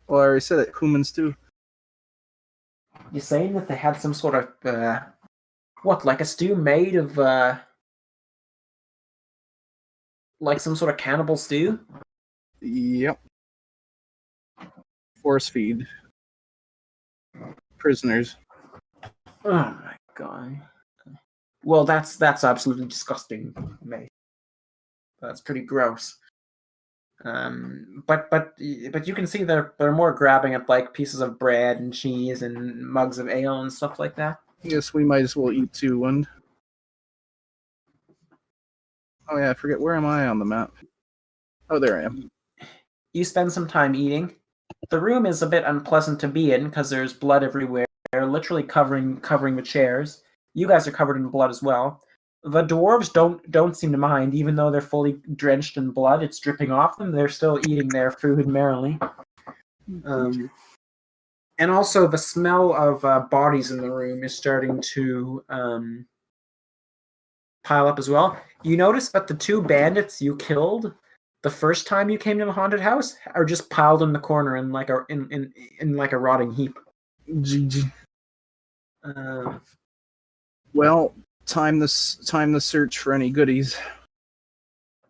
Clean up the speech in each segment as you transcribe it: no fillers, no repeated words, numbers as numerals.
Well, I already said it. Humans too. You're saying that they had some sort of what, like a stew made of like some sort of cannibal stew? Yep. Force feed prisoners. Oh my god. Well, that's absolutely disgusting, mate. That's pretty gross. But you can see they're more grabbing at like pieces of bread and cheese and mugs of ale and stuff like that. I guess we might as well eat too. And oh yeah, I forget, where am I on the map? Oh, there I am. You spend some time eating. The room is a bit unpleasant to be in because there's blood everywhere, literally covering the chairs. You guys are covered in blood as well. The dwarves don't seem to mind, even though they're fully drenched in blood. It's dripping off them. They're still eating their food merrily. And also, the smell of bodies in the room is starting to pile up as well. You notice that the two bandits you killed the first time you came to the haunted house are just piled in the corner in like a rotting heap. GG. Well, time to search for any goodies.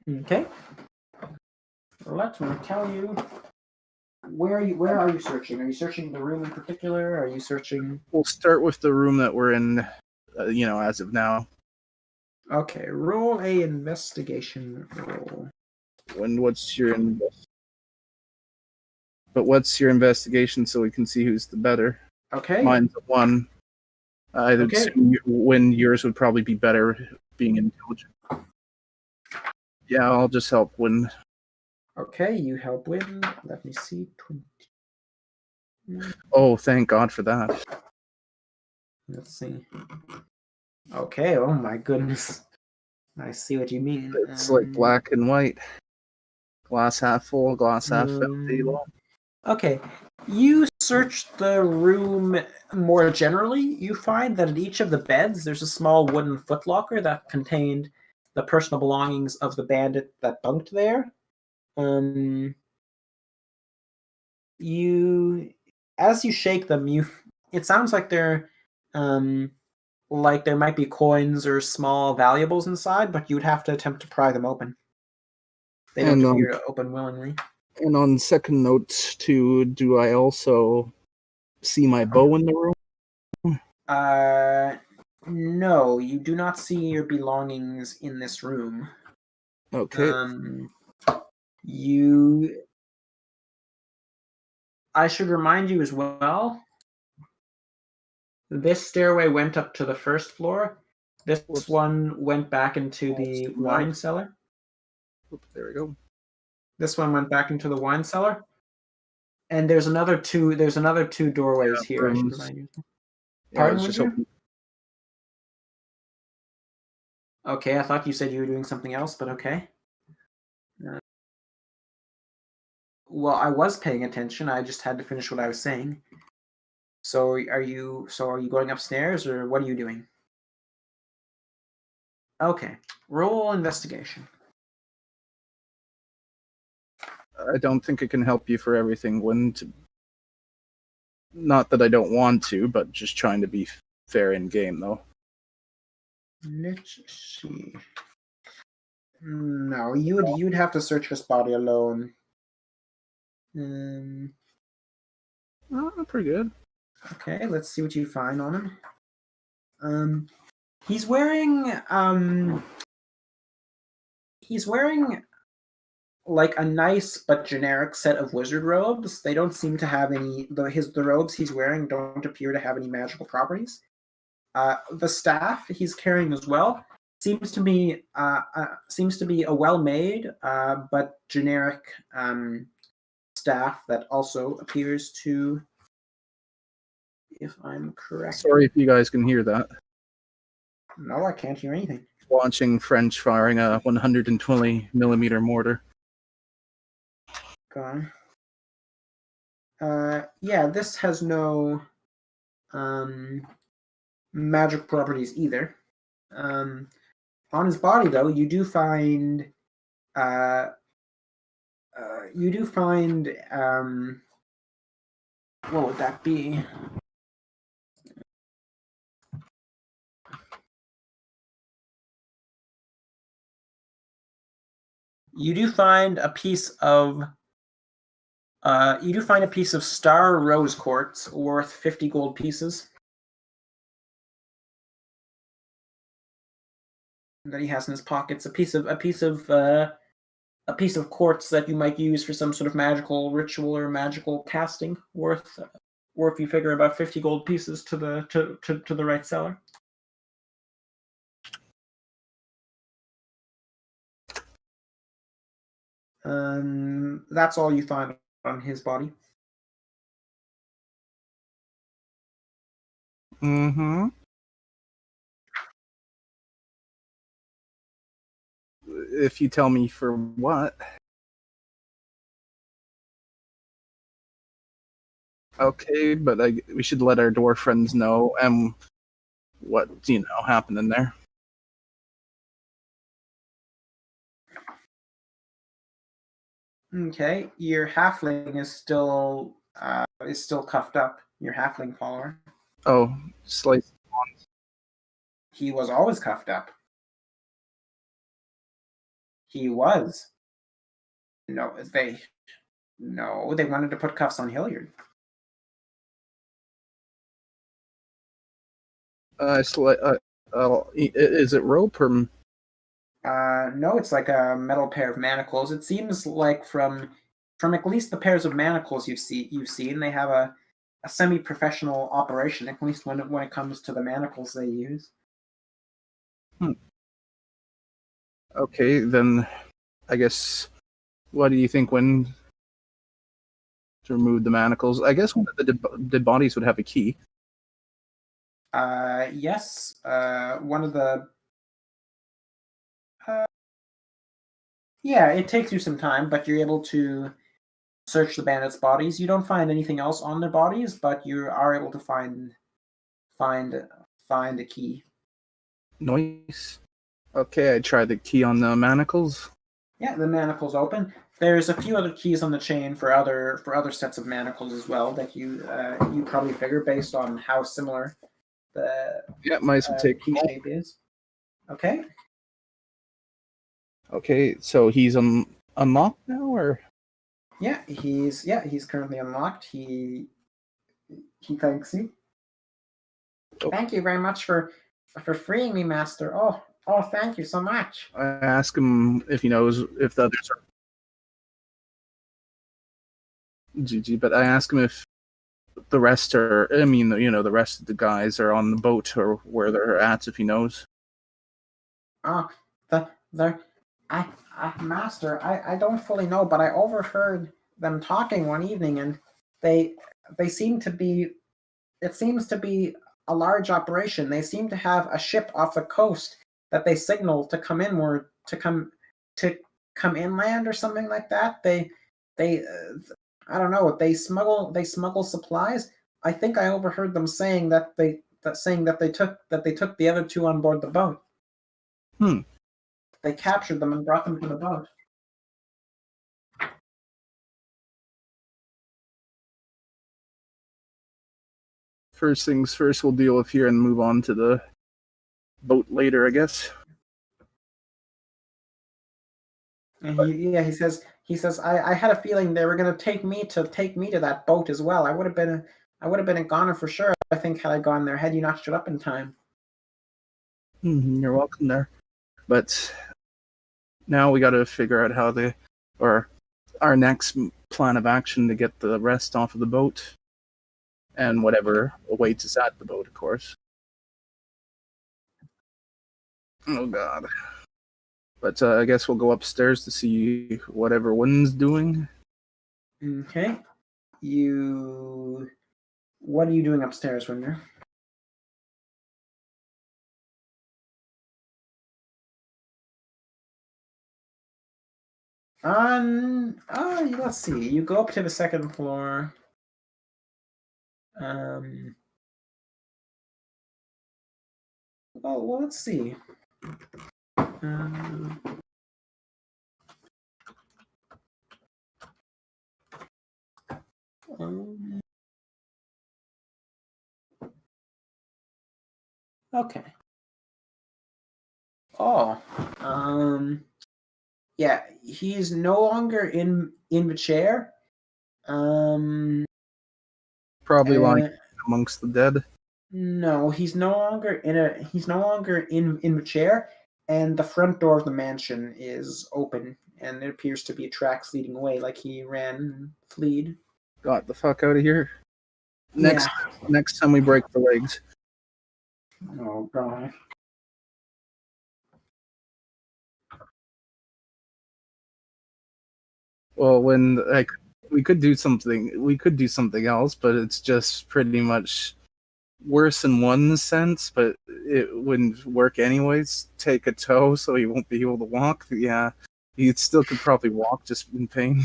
Okay. Let me tell you. Where are you searching? Are you searching the room in particular? Are you searching? We'll start with the room that we're in, as of now. Okay, roll a investigation roll. What's your investigation so we can see who's the better? Okay. Mine's a 1. I'd assume when yours would probably be better, being intelligent. Yeah, I'll just help Win. Okay, you help Win. Let me see. 20. Oh, thank God for that. Let's see. Okay, oh my goodness. I see what you mean. It's like black and white. Glass half full, glass half empty. Okay, you search the room more generally. You find that at each of the beds, there's a small wooden footlocker that contained the personal belongings of the bandit that bunked there. As you shake them, it sounds like there might be coins or small valuables inside, but you would have to attempt to pry them open. They don't appear to open willingly. And on second note, too, do I also see my bow in the room? No, you do not see your belongings in this room. Okay. I should remind you as well, this stairway went up to the first floor. This one went back into the wine cellar. There we go. This one went back into the wine cellar. And there's another two doorways here, I should remind you. Pardon, would you? Okay, I thought you said you were doing something else, but okay. Well, I was paying attention. I just had to finish what I was saying. So are you going upstairs, or what are you doing? Okay. Roll investigation. I don't think it can help you for everything, not that I don't want to, but just trying to be fair in game, though. Let's see. No, you'd have to search his body alone. Pretty good. Okay, let's see what you find on him. He's wearing like a nice but generic set of wizard robes. They don't seem to have any. The robes he's wearing don't appear to have any magical properties. The staff he's carrying as well seems to be a well-made but generic staff that also appears to, if I'm correct. Sorry if you guys can hear that. No, I can't hear anything. Launching French firing a 120 millimeter mortar. Okay. Yeah, this has no magic properties either. On his body, though, you do find What would that be? You do find a piece of star rose quartz worth 50 gold pieces that he has in his pockets. A piece of quartz that you might use for some sort of magical ritual or magical casting, worth you figure about 50 gold pieces to the right seller. That's all you find on his body. Mm-hmm. If you tell me for what. Okay, but we should let our dwarf friends know what happened in there. Okay, your halfling is still cuffed up. Your halfling follower. Oh, slice. He was always cuffed up. He was. No, they wanted to put cuffs on Hilliard. Is it rope or? No, it's like a metal pair of manacles. It seems like from at least the pairs of manacles you've seen, they have a semi-professional operation, at least when it comes to the manacles they use. Okay, then I guess. What do you think when to remove the manacles? I guess one of the dead bodies would have a key. Yes. One of the. Yeah, it takes you some time, but you're able to search the bandits' bodies. You don't find anything else on their bodies, but you are able to find a key. Nice. Okay, I tried the key on the manacles. Yeah, the manacles open. There's a few other keys on the chain for other sets of manacles as well that you probably figure based on how similar the might as well take key shape is. Okay. Okay, so he's unlocked now, or? Yeah, he's currently unlocked. He thanks you. Oh. Thank you very much for freeing me, Master. Oh, thank you so much. I ask him if he knows if the others are GG, but I ask him if the rest are. I mean, the rest of the guys are on the boat or where they're at, if he knows. Master, I don't fully know, but I overheard them talking one evening, and they seem to be. It seems to be a large operation. They seem to have a ship off the coast that they signal to come inward, to come inland or something like that. They I don't know. They smuggle supplies. I think I overheard them saying that they took the other two on board the boat. They captured them and brought them to the boat. First things first, we'll deal with here and move on to the boat later, I guess. And he says I had a feeling they were going to take me to that boat as well. I would have been a goner for sure. I think had I gone there, had you not showed up in time. You're welcome there. But now we got to figure out how our next plan of action to get the rest off of the boat, and whatever awaits us at the boat, of course. Oh God. But I guess we'll go upstairs to see what everyone's doing. Okay. What are you doing upstairs, Winder? Let's see. You go up to the second floor. Well, let's see. Okay. Oh. Yeah, he's no longer in the chair. Probably lying amongst the dead. No, he's no longer in the chair, and the front door of the mansion is open, and it appears to be tracks leading away, like he ran and fled. Got the fuck out of here. Yeah. Next time we break the legs. Oh god. Well, when like we could do something else, but it's just pretty much worse in one sense, but it wouldn't work anyways. Take a toe so he won't be able to walk. Yeah, he still could probably walk, just in pain.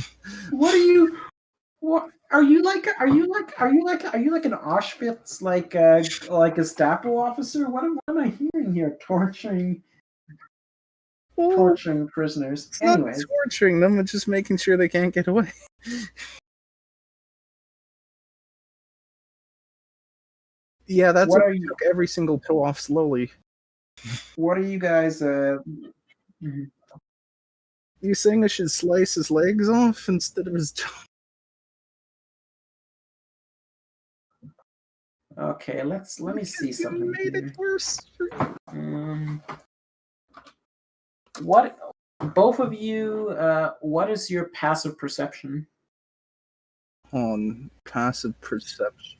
What are you? What are you like? Are you like an Auschwitz like a Gestapo officer? What am I hearing here? Well, Torturing prisoners. it's not Anyways, torturing them; it's just making sure they can't get away. Yeah, that's what what are we you? took every single toe off slowly. What are you guys? You saying I should slice his legs off instead of his toe? Okay, let me see something Made here. it worse. What both of you? What is your passive perception? On passive perception.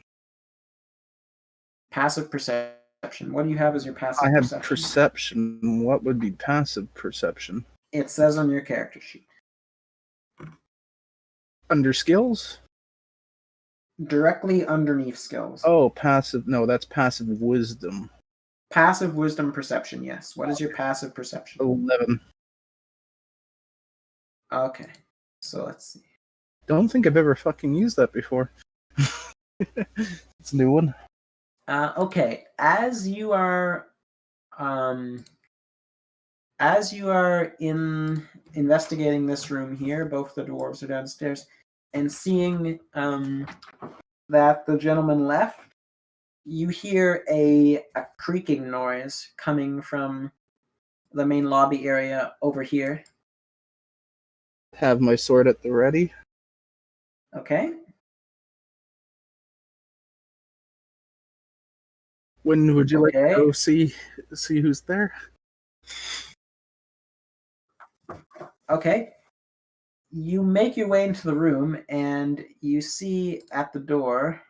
Passive perception. What do you have as your passive I have perception? perception. What would be passive perception? It says on your character sheet. Under skills? Directly underneath skills. Oh, passive. No, that's passive wisdom. Passive wisdom perception, yes. What is your passive perception? 11. Okay. So let's see. Don't think I've ever fucking used that before. It's a new one. Okay. As you are in investigating this room here, both the dwarves are downstairs, and seeing that the gentleman left, you hear a creaking noise coming from the main lobby area over here. Have my sword at the ready. Okay. When would you like to Okay. go see who's there? Okay. You make your way into the room and you see at the door.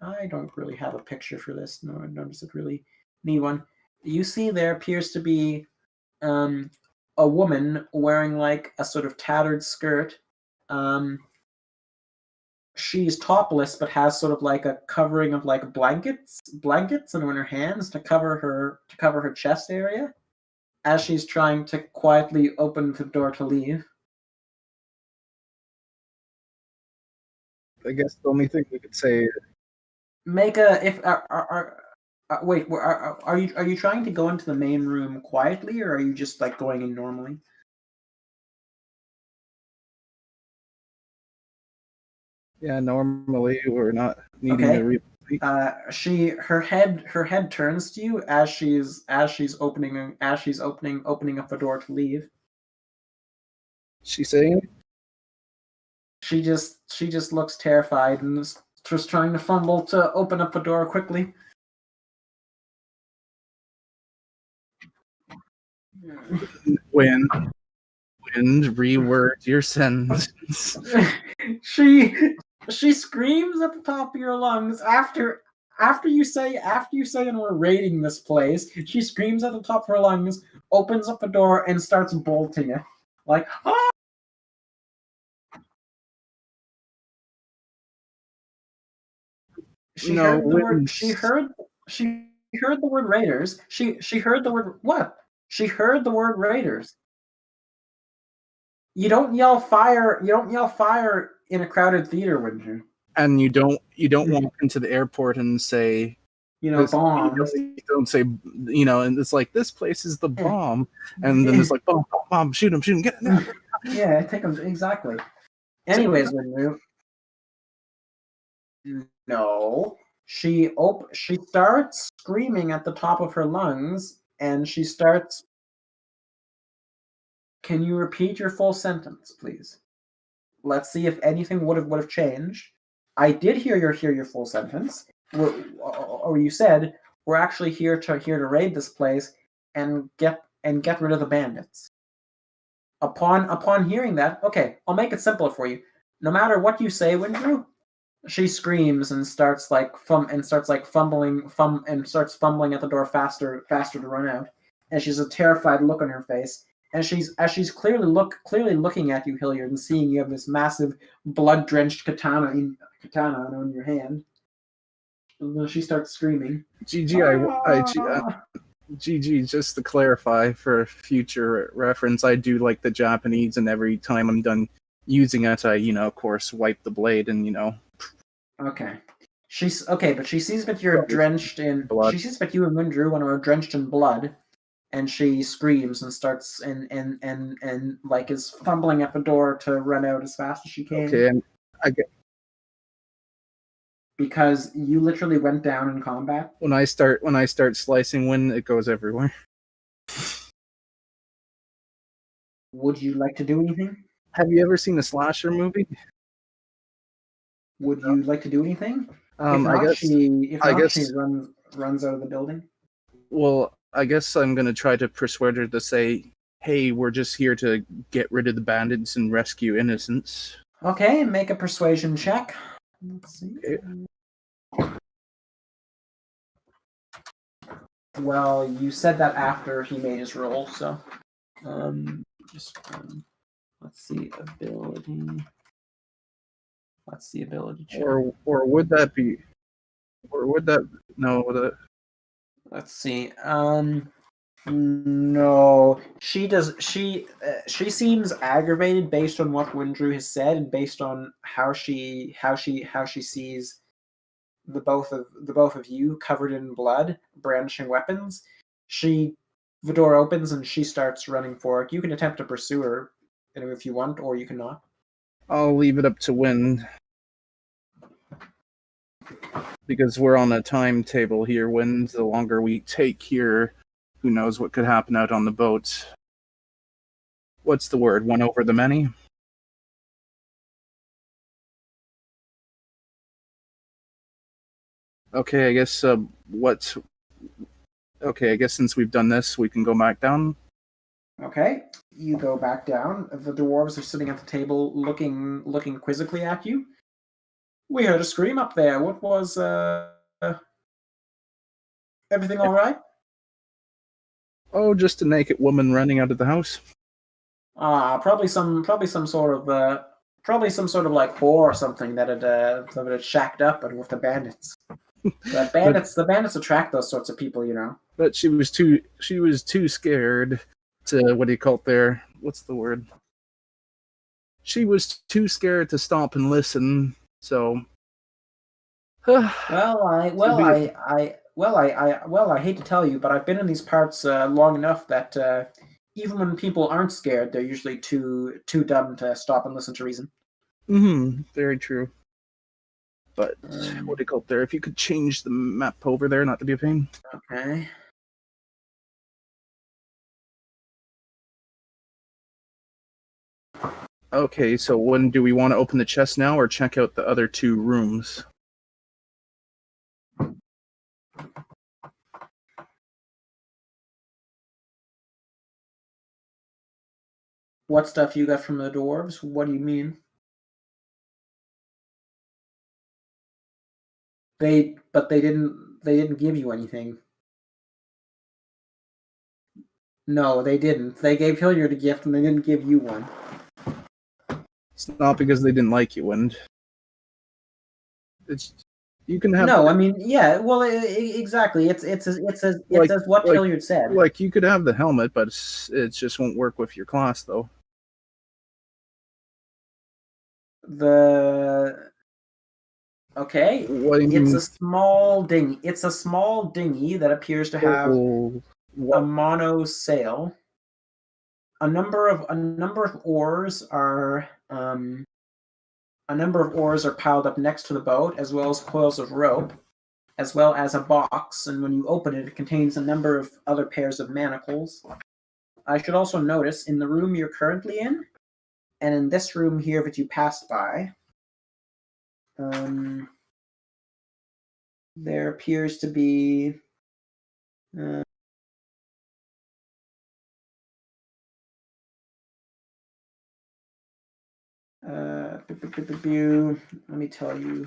I don't really have a picture for this. No, I notice it really need one. You see there appears to be a woman wearing like a sort of tattered skirt. She's topless but has sort of like a covering of like blankets and in her hands to cover her chest area as she's trying to quietly open the door to leave. I guess the only thing we could say. Make a if wait, are you trying to go into the main room quietly, or are you just like going in normally? Yeah, normally we're not needing Okay. to read. Her head turns to you as she's opening up the door to leave. She saying? She just looks terrified and is just trying to fumble to open up the door quickly. Wind, reword your sentence. She screams at the top of your lungs after you say and we're raiding this place. She screams at the top of her lungs, opens up the door and starts bolting it. Like, oh! She heard the word raiders. She heard the word what? She heard the word raiders. You don't yell fire in a crowded theater, wouldn't you? And you don't walk into the airport and say, bombs. You don't say, and it's like, this place is the bomb, and then it's like, bomb, shoot him, get in there. Yeah, take them exactly. Anyways, no. She starts screaming at the top of her lungs, and she starts. Can you repeat your full sentence, please? Let's see if anything would have changed. I did hear your full sentence, or you said we're actually here to raid this place and get rid of the bandits. Upon hearing that, okay, I'll make it simpler for you. No matter what you say, Windrew, she screams and starts fumbling and starts fumbling at the door faster to run out. And she's a terrified look on her face. And she's clearly looking at you, Hilliard, and seeing you have this massive blood-drenched katana on your hand. And she starts screaming. GG, just to clarify for future reference, I do like the Japanese, and every time I'm done using it, I, of course, wipe the blade and, Okay. But she sees that you're drenched in blood. She sees that you and Windrew are drenched in blood, and she screams and starts and like is fumbling at the door to run out as fast as she can. Okay, and I get because you literally went down in combat. When I start slicing wind, it goes everywhere. Would you like to do anything? Have you ever seen a slasher movie? Would you like to do anything? I guess she runs out of the building. Well, I guess I'm gonna try to persuade her to say, "Hey, we're just here to get rid of the bandits and rescue innocents." Okay, make a persuasion check. Let's see. Okay. Well, you said that after he made his roll, so let's see ability. Let's see ability check. Or would that be? Or would that no? Let's see. No, she does. She seems aggravated based on what Windrew has said, and based on how she sees the both of you covered in blood, brandishing weapons. The door opens and she starts running for it. You can attempt to pursue her if you want, or you cannot. I'll leave it up to Wind, because we're on a timetable here. Wind, the longer we take here, who knows what could happen out on the boat. What's the word? One over the many? Okay, I guess Okay, I guess since we've done this, we can go back down. Okay, you go back down. The dwarves are sitting at the table, looking quizzically at you. We heard a scream up there. What was everything all right? Oh, just a naked woman running out of the house. Probably some sort of like whore or something that had shacked up and with the bandits. The bandits attract those sorts of people, But she was too scared to, what do you call it there? What's the word? She was too scared to stop and listen. So, I hate to tell you, but I've been in these parts long enough that even when people aren't scared, they're usually too dumb to stop and listen to reason. Very true. But what do you call it there? If you could change the map over there, not to be a pain. Okay. Okay, so when do we want to open the chest now, or check out the other two rooms? What stuff you got from the dwarves? What do you mean? They didn't give you anything. No, they didn't. They gave Hilliard a gift and they didn't give you one. It's not because they didn't like you, and it's you can have. No, I mean, yeah. Well, exactly. It's as what Hilliard said. Like, you could have the helmet, but it just won't work with your class, though. Okay. It's a small dinghy. It's a small dinghy that appears to have a mono sail. A number of oars are piled up next to the boat, as well as coils of rope. as well as a box, and when you open it, it contains a number of other pairs of manacles. I should also notice in the room you're currently in, and in this room here that you passed by, there appears to be let me tell you.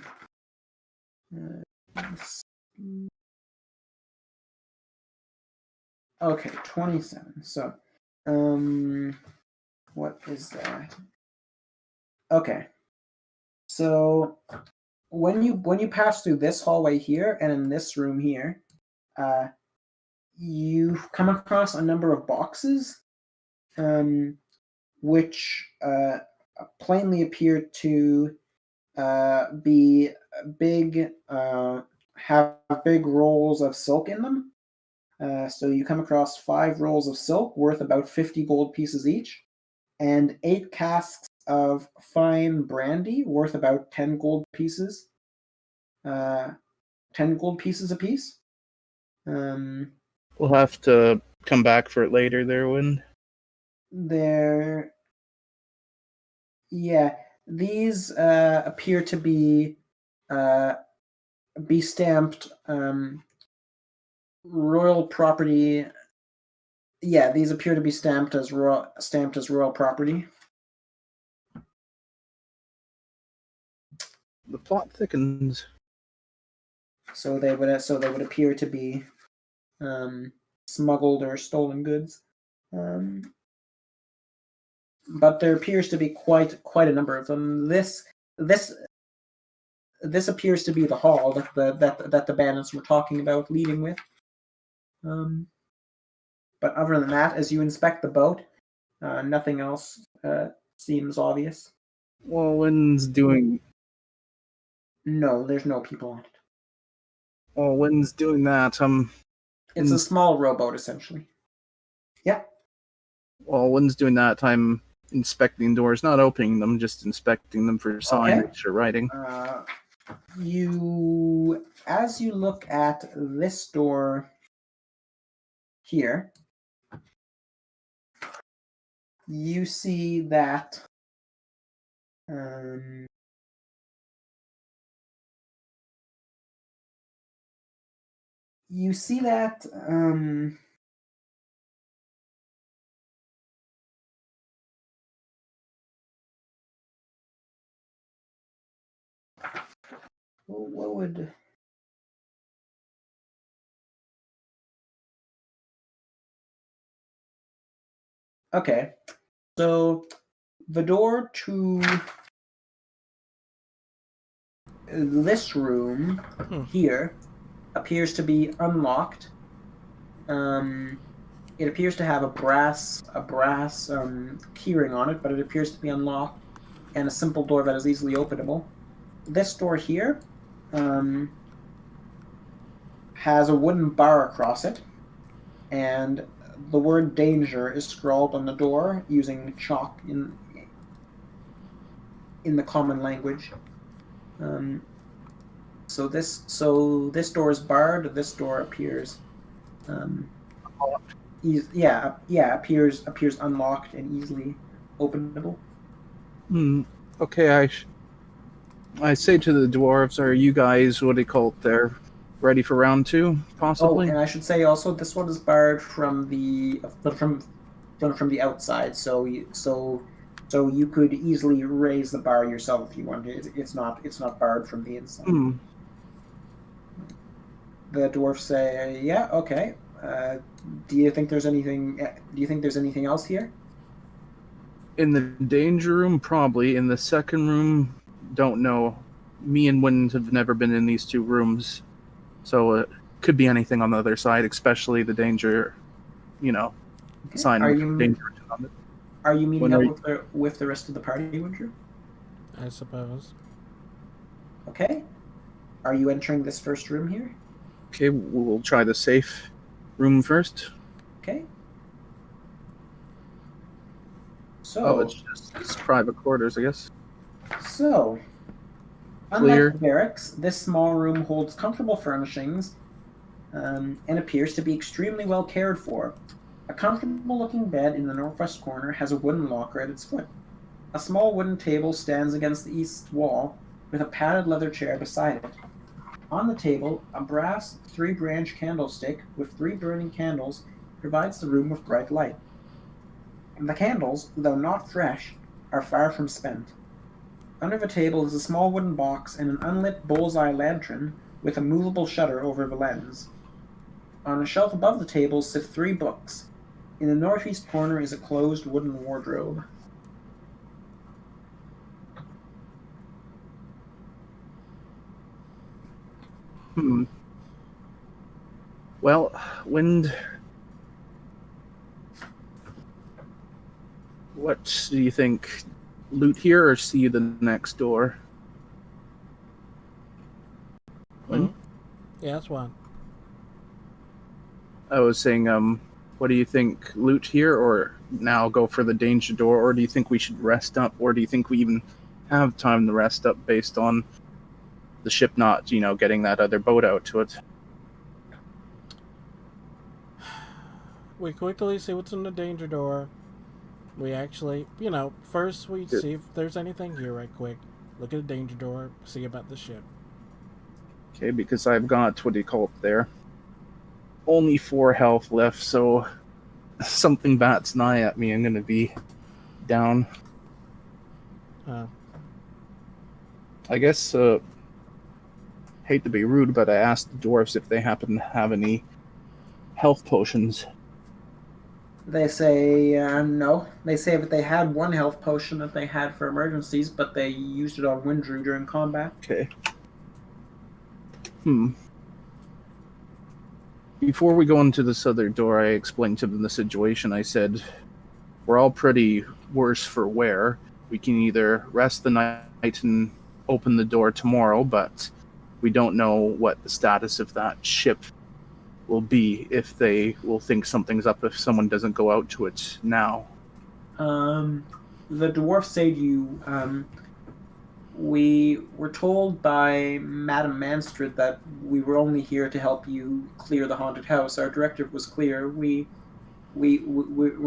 Okay, 27. So, what is that? Okay. So when you pass through this hallway here and in this room here, you come across a number of boxes, which plainly appear to be big, have big rolls of silk in them. So you come across 5 rolls of silk worth about 50 gold pieces each, and 8 casks of fine brandy worth about 10 gold pieces. 10 gold pieces apiece. We'll have to come back for it later there, Win. Yeah, these appear to be stamped royal property. Yeah, these appear to be stamped as royal property. The plot thickens. So they would appear to be smuggled or stolen goods. But there appears to be quite a number of them. This appears to be the hall that the bandits were talking about leaving with. But other than that, as you inspect the boat, nothing else seems obvious. Well, Win's doing. No, there's no people on it. Well, Win's doing that. It's a small rowboat, essentially. Yeah. While Win's doing that, I'm inspecting doors, not opening them, just inspecting them for signage or writing. As you look at this door here, you see that what would okay, so the door to this room here appears to be unlocked. It appears to have a brass keyring on it, but it appears to be unlocked, and a simple door that is easily openable. This door here has a wooden bar across it, and the word danger is scrawled on the door using chalk in the common language. So this door is barred. This door appears appears unlocked and easily openable. Okay, I say to the dwarves, are you guys, what do you call it there, ready for round 2, possibly? Oh, and I should say also, this one is barred from the outside, so you could easily raise the bar yourself if you wanted. It's not barred from the inside. The dwarves say, "Yeah, okay. Do you think there's anything else here?" In the danger room, probably. In the second room, don't know. Me and Wind have never been in these 2 rooms, so it could be anything on the other side, especially the danger, sign of danger. Are you meeting up with the rest of the party, Windrew? I suppose. Okay. Are you entering this first room here? Okay, we'll try the safe room first. Okay. So it's private quarters, I guess. So, Clear. Unlike the barracks, this small room holds comfortable furnishings and appears to be extremely well cared for. A comfortable-looking bed in the northwest corner has a wooden locker at its foot. A small wooden table stands against the east wall, with a padded leather chair beside it. On the table, a brass three-branch candlestick with 3 burning candles provides the room with bright light. The candles, though not fresh, are far from spent. Under the table is a small wooden box and an unlit bullseye lantern with a movable shutter over the lens. On a shelf above the table sit 3 books. In the northeast corner is a closed wooden wardrobe. Well, Wind, what do you think? Loot here or see the next door? Wind? Yeah, that's one. I was saying, what do you think? Loot here or now go for the danger door? Or do you think we should rest up? Or do you think we even have time to rest up based on the ship not, getting that other boat out to it? We quickly see what's in the danger door. We actually, first we see if there's anything here right quick. Look at the danger door, see about the ship. Okay, because I've got, what do you call it there? Only 4 health left, so something bats an eye at me, I'm going to be down. I guess, hate to be rude, but I asked the dwarves if they happen to have any health potions. They say no. They say that they had 1 health potion that they had for emergencies, but they used it on Windrew during combat. Okay. Before we go into this other door, I explained to them the situation. I said, we're all pretty worse for wear. We can either rest the night and open the door tomorrow, but we don't know what the status of that ship will be, if they will think something's up if someone doesn't go out to it now. The dwarfs say to you, we were told by Madame Manstrid that we were only here to help you clear the haunted house. Our directive was clear. We're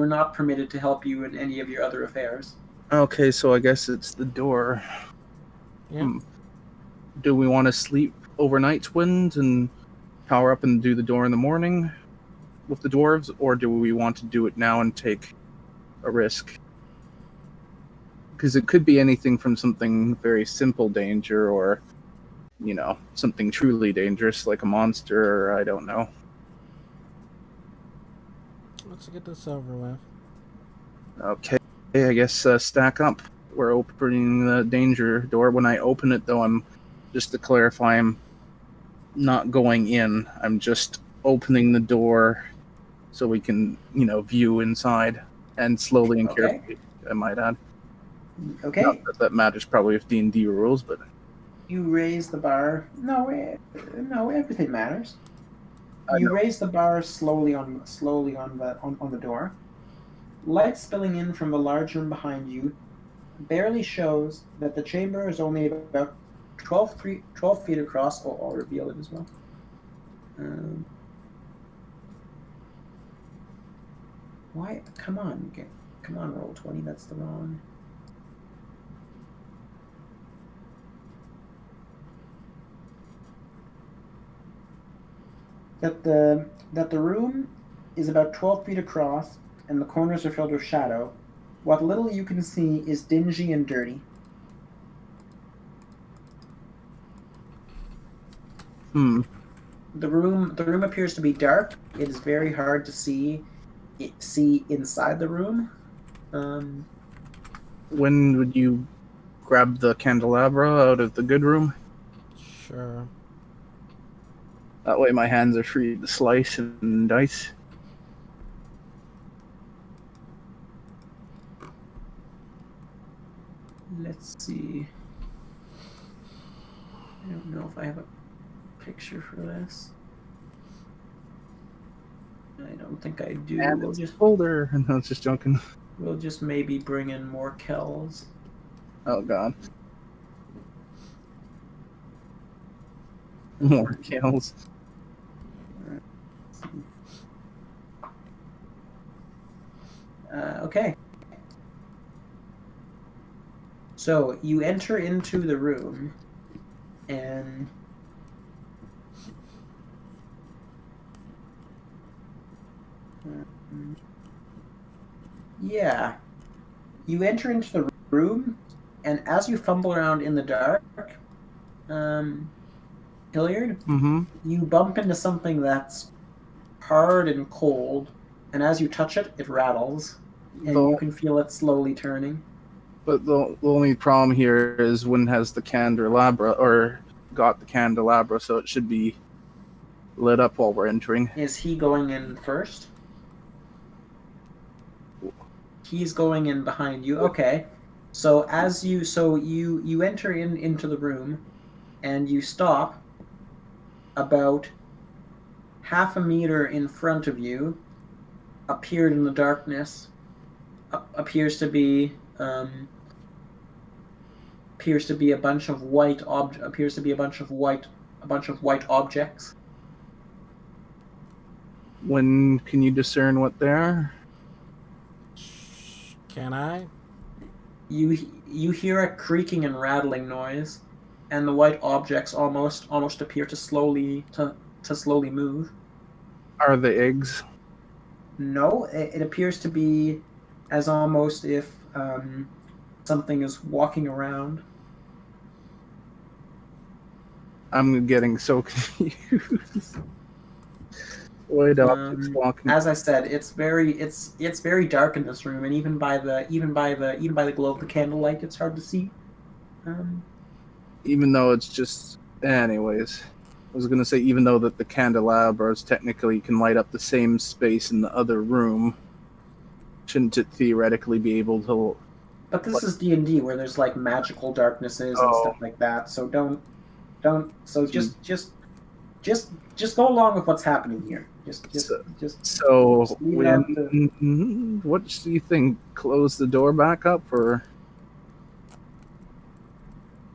not permitted to help you in any of your other affairs. Okay, so I guess it's the door. Yeah. Do we want to sleep overnight, Wind, and power up and do the door in the morning with the dwarves, or do we want to do it now and take a risk? Because it could be anything from something very simple danger or, something truly dangerous like a monster, or I don't know. Let's get this over with. Okay, I guess stack up. We're opening the danger door. When I open it, though, just to clarify, I'm not going in. I'm just opening the door so we can, view inside, and slowly and carefully, I might add. Okay. Not that matters probably with D&D rules, but you raise the bar. No, everything matters. You raise the bar slowly on the door. Light spilling in from the large room behind you barely shows that the chamber is only about 12 feet across. I'll reveal it as well. Why? Come on, roll 20. That's the wrong. That the room is about 12 feet across, and the corners are filled with shadow. What little you can see is dingy and dirty. The room appears to be dark. It is very hard to see inside the room. When would you grab the candelabra out of the good room? Sure. That way my hands are free to slice and dice. Let's see. I don't know if I have a picture for this. I don't think I do. And we'll just folder. No, I was just joking. We'll just maybe bring in more Kells. Oh god. More kills. Okay. So you enter into the room, and yeah, you enter into the room, and as you fumble around in the dark, Hilliard, Mm-hmm. you bump into something that's hard and cold, and as you touch it, it rattles, and you can feel it slowly turning. But the only problem here is Wynn has the candelabra, or got the candelabra, so it should be lit up while we're entering. Is he going in first? He's going in behind you. Okay. So you enter into the room, and you stop about half a meter in front of you. Appeared in the darkness. Appears to be a bunch of white objects. When can you discern what they are? Can I? You hear a creaking and rattling noise, and the white objects almost appear to slowly move. Are they eggs? No, it appears to be as almost if something is walking around. I'm getting so confused. White objects walking. As I said, it's very dark in this room, and even by the glow of the candlelight, it's hard to see. Even though it's just, anyways, I was gonna say even though that the candelabras technically can light up the same space in the other room, shouldn't it theoretically be able to? But this is D&D where there's like magical darknesses and stuff like that. So don't. So just go along with what's happening here. So when, what do you think? Close the door back up, or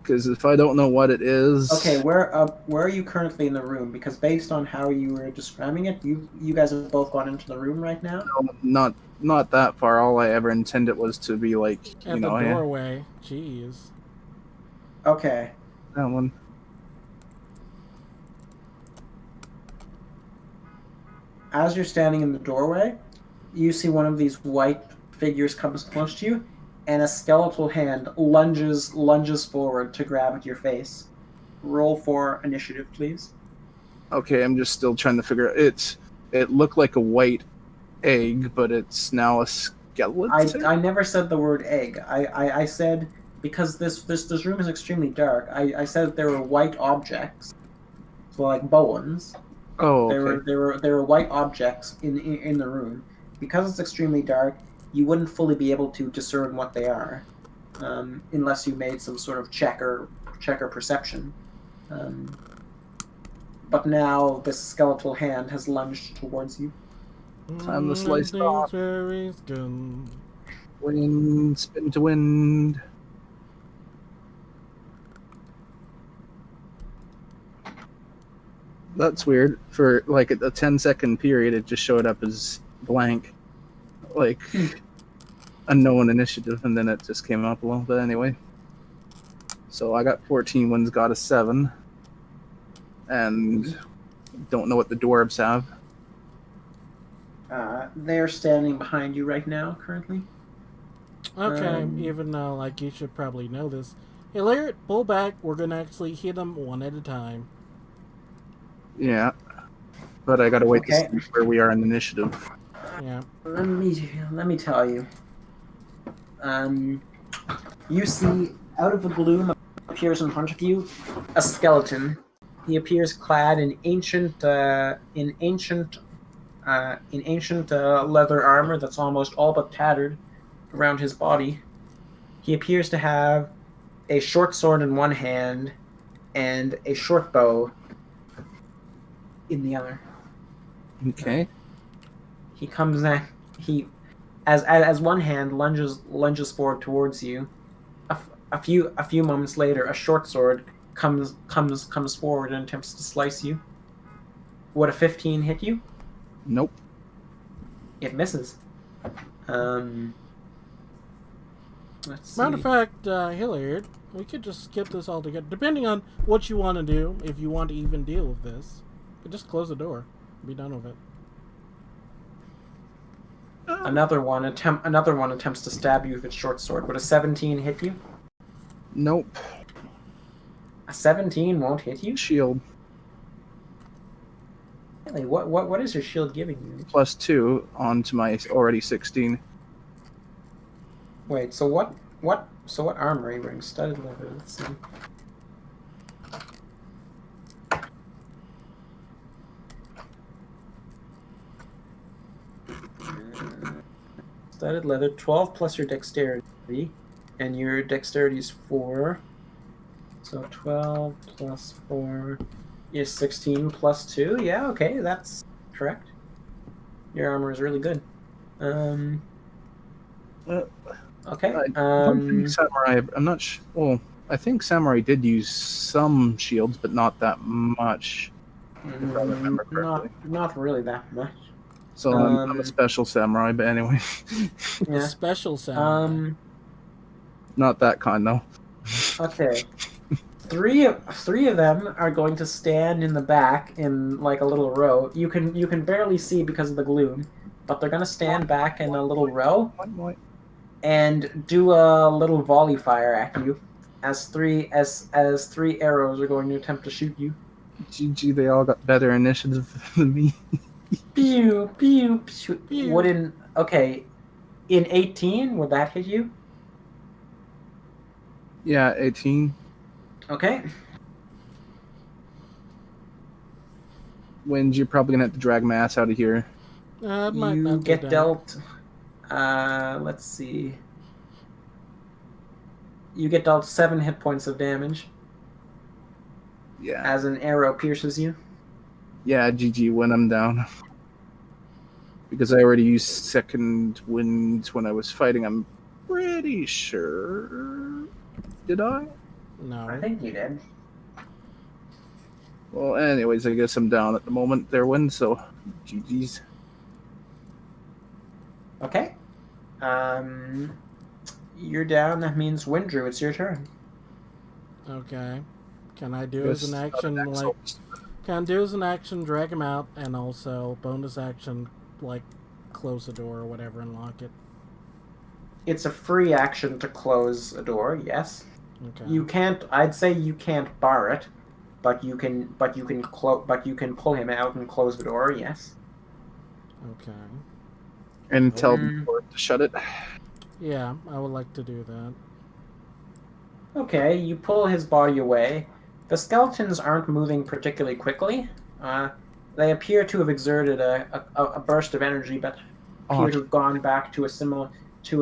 because if I don't know what it is. Okay, where are you currently in the room? Because based on how you were describing it, you guys have both gone into the room right now. No, not that far. All I ever intended was to be like, At the doorway. Jeez. Okay. That one. As you're standing in the doorway, you see one of these white figures comes close to you, and a skeletal hand lunges forward to grab at your face. Roll for initiative, please. Okay, I'm just still trying to figure out. It looked like a white egg, but it's now a skeleton. I never said the word egg. I said, because this room is extremely dark, I said there were white objects, so like bones. Oh, okay. There were white objects in the room. Because it's extremely dark, you wouldn't fully be able to discern what they are, unless you made some sort of check or perception. But now this skeletal hand has lunged towards you. Time to slice it off. Wind, spin to wind. That's weird. For like a 10-second period, it just showed up as blank, like unknown initiative, and then it just came up a little bit anyway. So I got 14. One's got a 7, and don't know what the dwarves have. They're standing behind you right now, currently. Okay, even though like you should probably know this. Hey, Larry, pull back. We're gonna actually hit them one at a time. Yeah, but I gotta wait to see where we are in initiative. Yeah. Let me tell you. You see, out of the gloom appears in front of you a skeleton. He appears clad in ancient leather armor that's almost all but tattered around his body. He appears to have a short sword in one hand and a short bow in the other. Okay. He comes in. As one hand lunges forward towards you. A few moments later, a short sword comes forward and attempts to slice you. Would a 15 hit you? Nope. It misses. Let's see. Matter of fact, Hilliard, we could just skip this altogether. Depending on what you want to do, if you want to even deal with this, but just close the door. Be done with it. Another one attempts to stab you with its short sword. Would a 17 hit you? Nope. A 17 won't hit you? Shield Really? What is your shield giving you? +2 onto my already 16. Wait, so what armor are you wearing? Studded leather. Let's see. Studded leather, 12 plus your dexterity, and your dexterity is 4. So 12 plus 4 is 16 plus 2. Yeah, okay, that's correct. Your armor is really good. Okay. I don't think Samurai. I'm not sure. Well, I think Samurai did use some shields, but not that much. If I remember correctly. Not really that much. So I'm a special Samurai, but anyway. Yeah. Special sound. Not that kind, though. Okay. Three of them are going to stand in the back in like a little row. You can barely see because of the gloom, but they're gonna stand back in a little row and do a little volley fire at you, as three arrows are going to attempt to shoot you. GG, they all got better initiative than me. Pew pew pew. Pew. In 18, would that hit you? Yeah, 18. Okay. Wins, you're probably gonna have to drag my ass out of here. You get dealt. Let's see. You get dealt 7 hit points of damage Yeah. as an arrow pierces you. Yeah, GG when I'm down. Because I already used second wind when I was fighting, I'm pretty sure. Did I? No. I think you did. Well, anyways, I guess I'm down at the moment there, Win, so GG's. Okay. You're down. That means Windrew, it's your turn. Okay. Can I do as an action, like... Can I do as an action, drag him out, and also bonus action, like, close the door or whatever and lock it? It's a free action to close a door, yes. Okay. You can't. I'd say you can't bar it, but you can pull him out and close the door. Yes. Okay. And tell the door to shut it. Yeah, I would like to do that. Okay, you pull his body away. The skeletons aren't moving particularly quickly. They appear to have exerted a burst of energy, but appear to have gone back to a similar to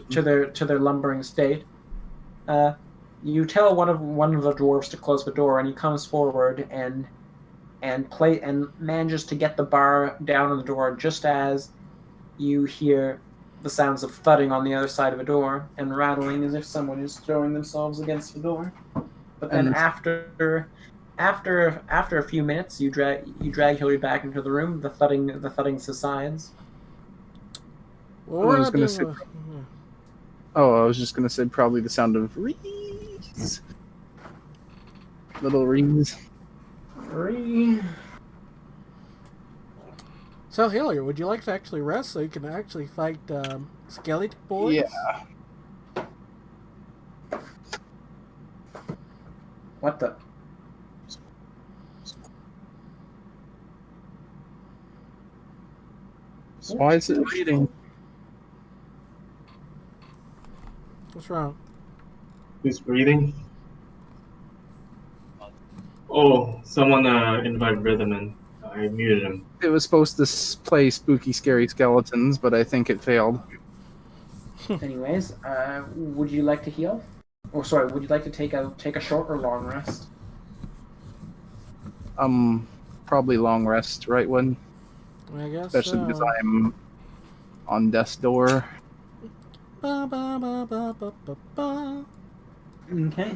their lumbering state. You tell one of the dwarves to close the door, and he comes forward and manages to get the bar down on the door just as you hear the sounds of thudding on the other side of a door and rattling as if someone is throwing themselves against the door. But then after a few minutes, you drag Hillary back into the room. The thudding subsides. Well, I was gonna say. I was just gonna say probably the sound of reeds. Little reeds. So, Hilliard, would you like to actually rest so you can actually fight Skeleton Boys? Yeah. What the? Why is it reading? What's wrong? Who's breathing? Oh, someone invited Rhythm and I muted him. It was supposed to play spooky, scary skeletons, but I think it failed. Anyways, would you like to heal? Or sorry, would you like to take a short or long rest? Probably long rest, right, One? I guess Especially because I'm on death's door. Ba, ba, ba, ba, ba, ba, ba. Okay.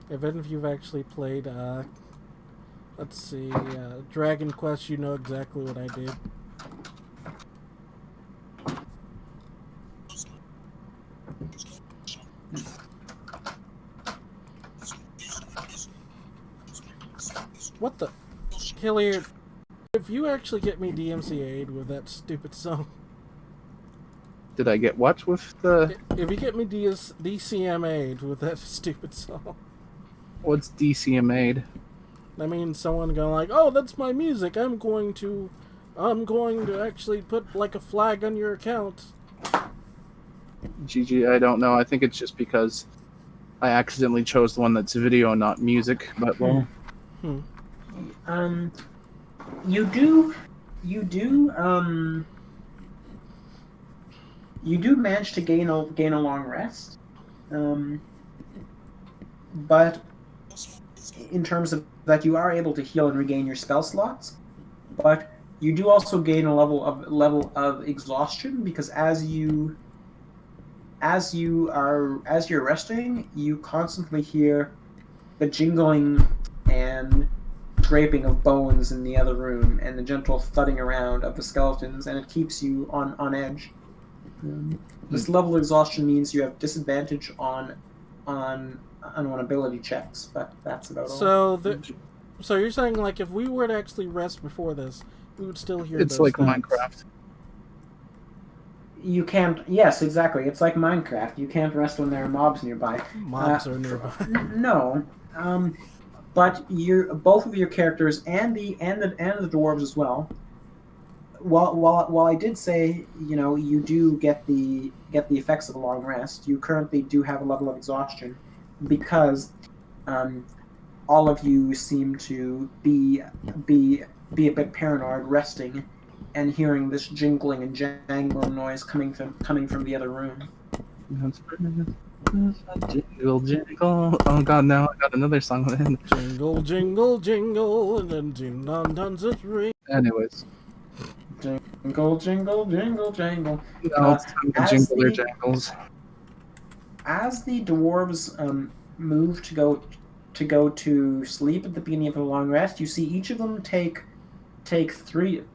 If any of you've actually played, let's see, Dragon Quest, you know exactly what I did. What the? Hilliard, if you actually get me DMCA'd with that stupid song, Did I get what with the... if you get me DCMA'd with that stupid song, What's DCMA'd? that means someone going like, "Oh, that's my music. I'm going to actually put like a flag on your account." GG, I don't know. I think it's just because I accidentally chose the one that's video, not music. But well, You do manage to gain a long rest, but in terms of that, you are able to heal and regain your spell slots, but you do also gain a level of exhaustion, because as you're resting, you constantly hear the jingling and scraping of bones in the other room and the gentle thudding around of the skeletons, and it keeps you on edge. This level of exhaustion means you have disadvantage on ability checks, but that's about all. So you're saying like if we were to actually rest before this, we would still hear it's those like thuds. Minecraft. You can't. Yes, exactly. It's like Minecraft. You can't rest when there are mobs nearby. Mobs are nearby. No. But both of your characters and the dwarves as well. While I did say, you do get the effects of a long rest, you currently do have a level of exhaustion, because all of you seem to be a bit paranoid, resting and hearing this jingling and jangling noise coming from the other room. Jingle, jingle. Oh god, now I got another song. Jingle, jingle, jingle, and then ding dong dons it ring. Anyways. Jingle, jingle, jingle, jangle. No, it's time to jingle their jangles. As the dwarves move to go to sleep at the beginning of a long rest, you see each of them take three of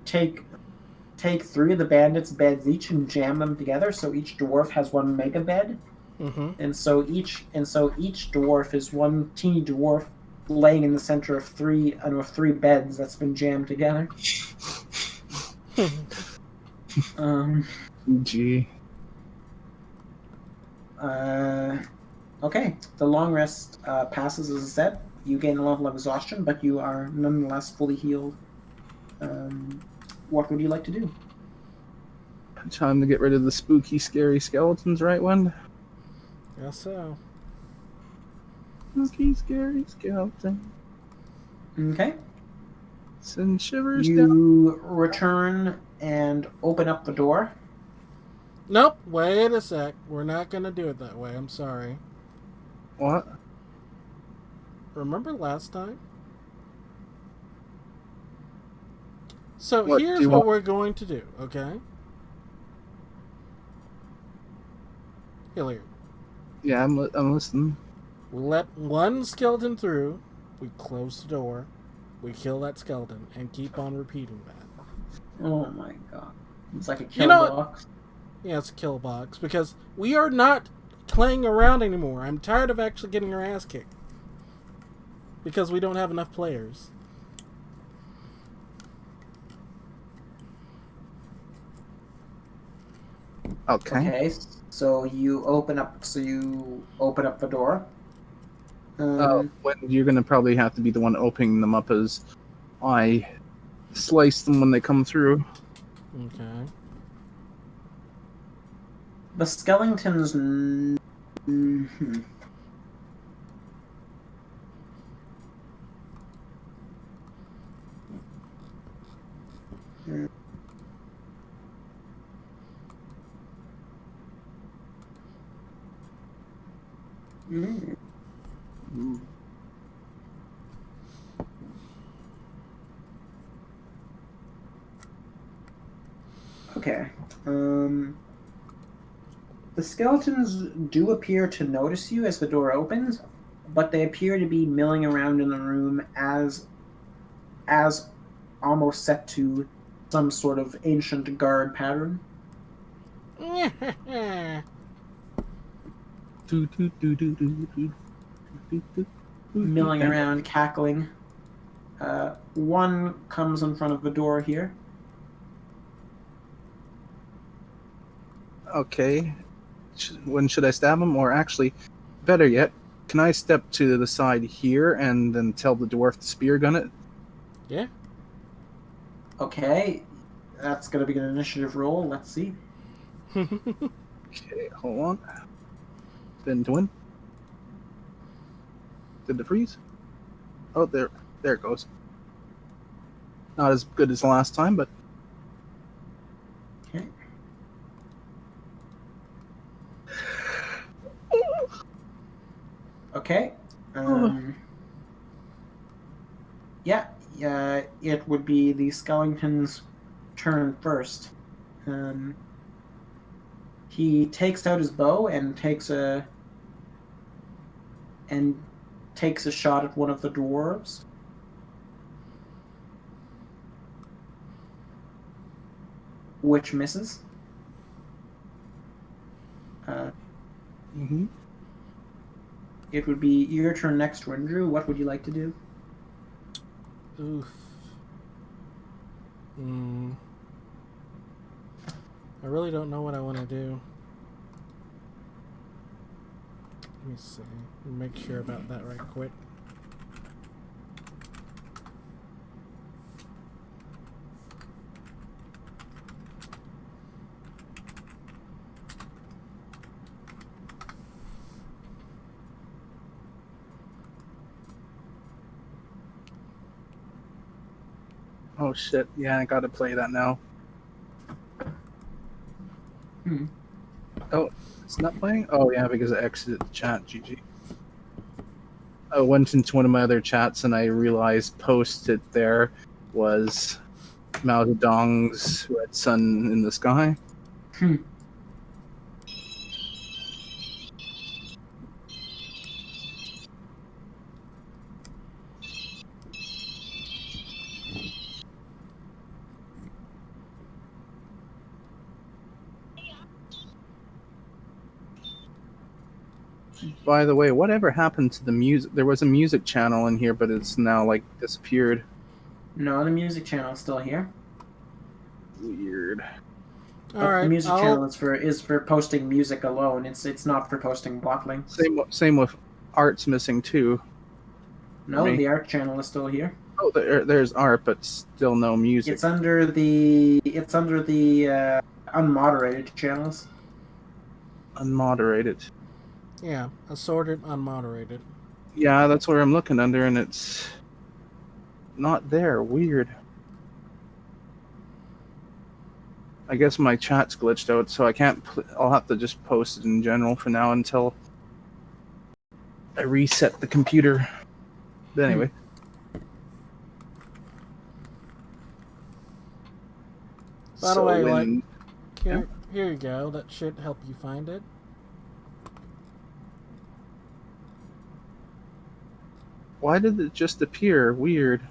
the bandits' beds each and jam them together, so each dwarf has one mega bed. Mm-hmm. And so each dwarf is one teeny dwarf laying in the center of three beds that's been jammed together. Gee. Okay. The long rest passes, as I said. You gain a level of exhaustion, but you are nonetheless fully healed. What would you like to do? Time to get rid of the spooky, scary skeletons, right, Wen? Guess so. Spooky, scary skeleton. Okay. Send shivers down. You return and open up the door. Nope, wait a sec. We're not going to do it that way. I'm sorry. What? Remember last time? So What here's do you what want? we're going to do, okay? Hilliard. Yeah, I'm listening. We let one skeleton through, we close the door, we kill that skeleton, and keep on repeating that. Oh my god. It's like a kill box. Yeah, it's a kill box, because we are not playing around anymore. I'm tired of actually getting our ass kicked. Because we don't have enough players. Okay. So you open up the door. When you're gonna probably have to be the one opening them up, as I slice them when they come through. Okay. The skeletons. Okay. The skeletons do appear to notice you as the door opens, but they appear to be milling around in the room as almost set to some sort of ancient guard pattern. Milling around, cackling. One comes in front of the door here. Okay. When should I stab him? Or actually, better yet, can I step to the side here and then tell the dwarf to spear gun it? Yeah. Okay, that's going to be an initiative roll. Let's see. Okay, hold on. Spin to win. Did it freeze? Oh, there it goes. Not as good as the last time, but Okay. Okay. Yeah, it would be the skeleton's turn first. He takes out his bow and takes a shot at one of the dwarves. Which misses. It would be your turn next, Windrew. What would you like to do? Oof. I really don't know what I want to do. Let me see. Make sure about that right quick. oh shit, yeah, I gotta play that now. Oh, it's not playing? Oh yeah, because I exited the chat, GG. I went into one of my other chats and I realized posted there was Mao Zedong's Red Sun in the Sky. By the way, whatever happened to the music? There was a music channel in here, but it's now like disappeared. No, the music channel is still here. Weird. All The music channel is for posting music alone. It's not for posting bot links. Same with art's missing too. No, the art channel is still here. Oh, there's art, but still no music. It's under the unmoderated channels. Unmoderated. Yeah, assorted, unmoderated. Yeah, that's where I'm looking under, and it's not there. Weird. I guess my chat's glitched out, so I can't. I'll have to just post it in general for now until I reset the computer. But anyway. By the way, like, here you go. That should help you find it. Why did it just appear? Weird.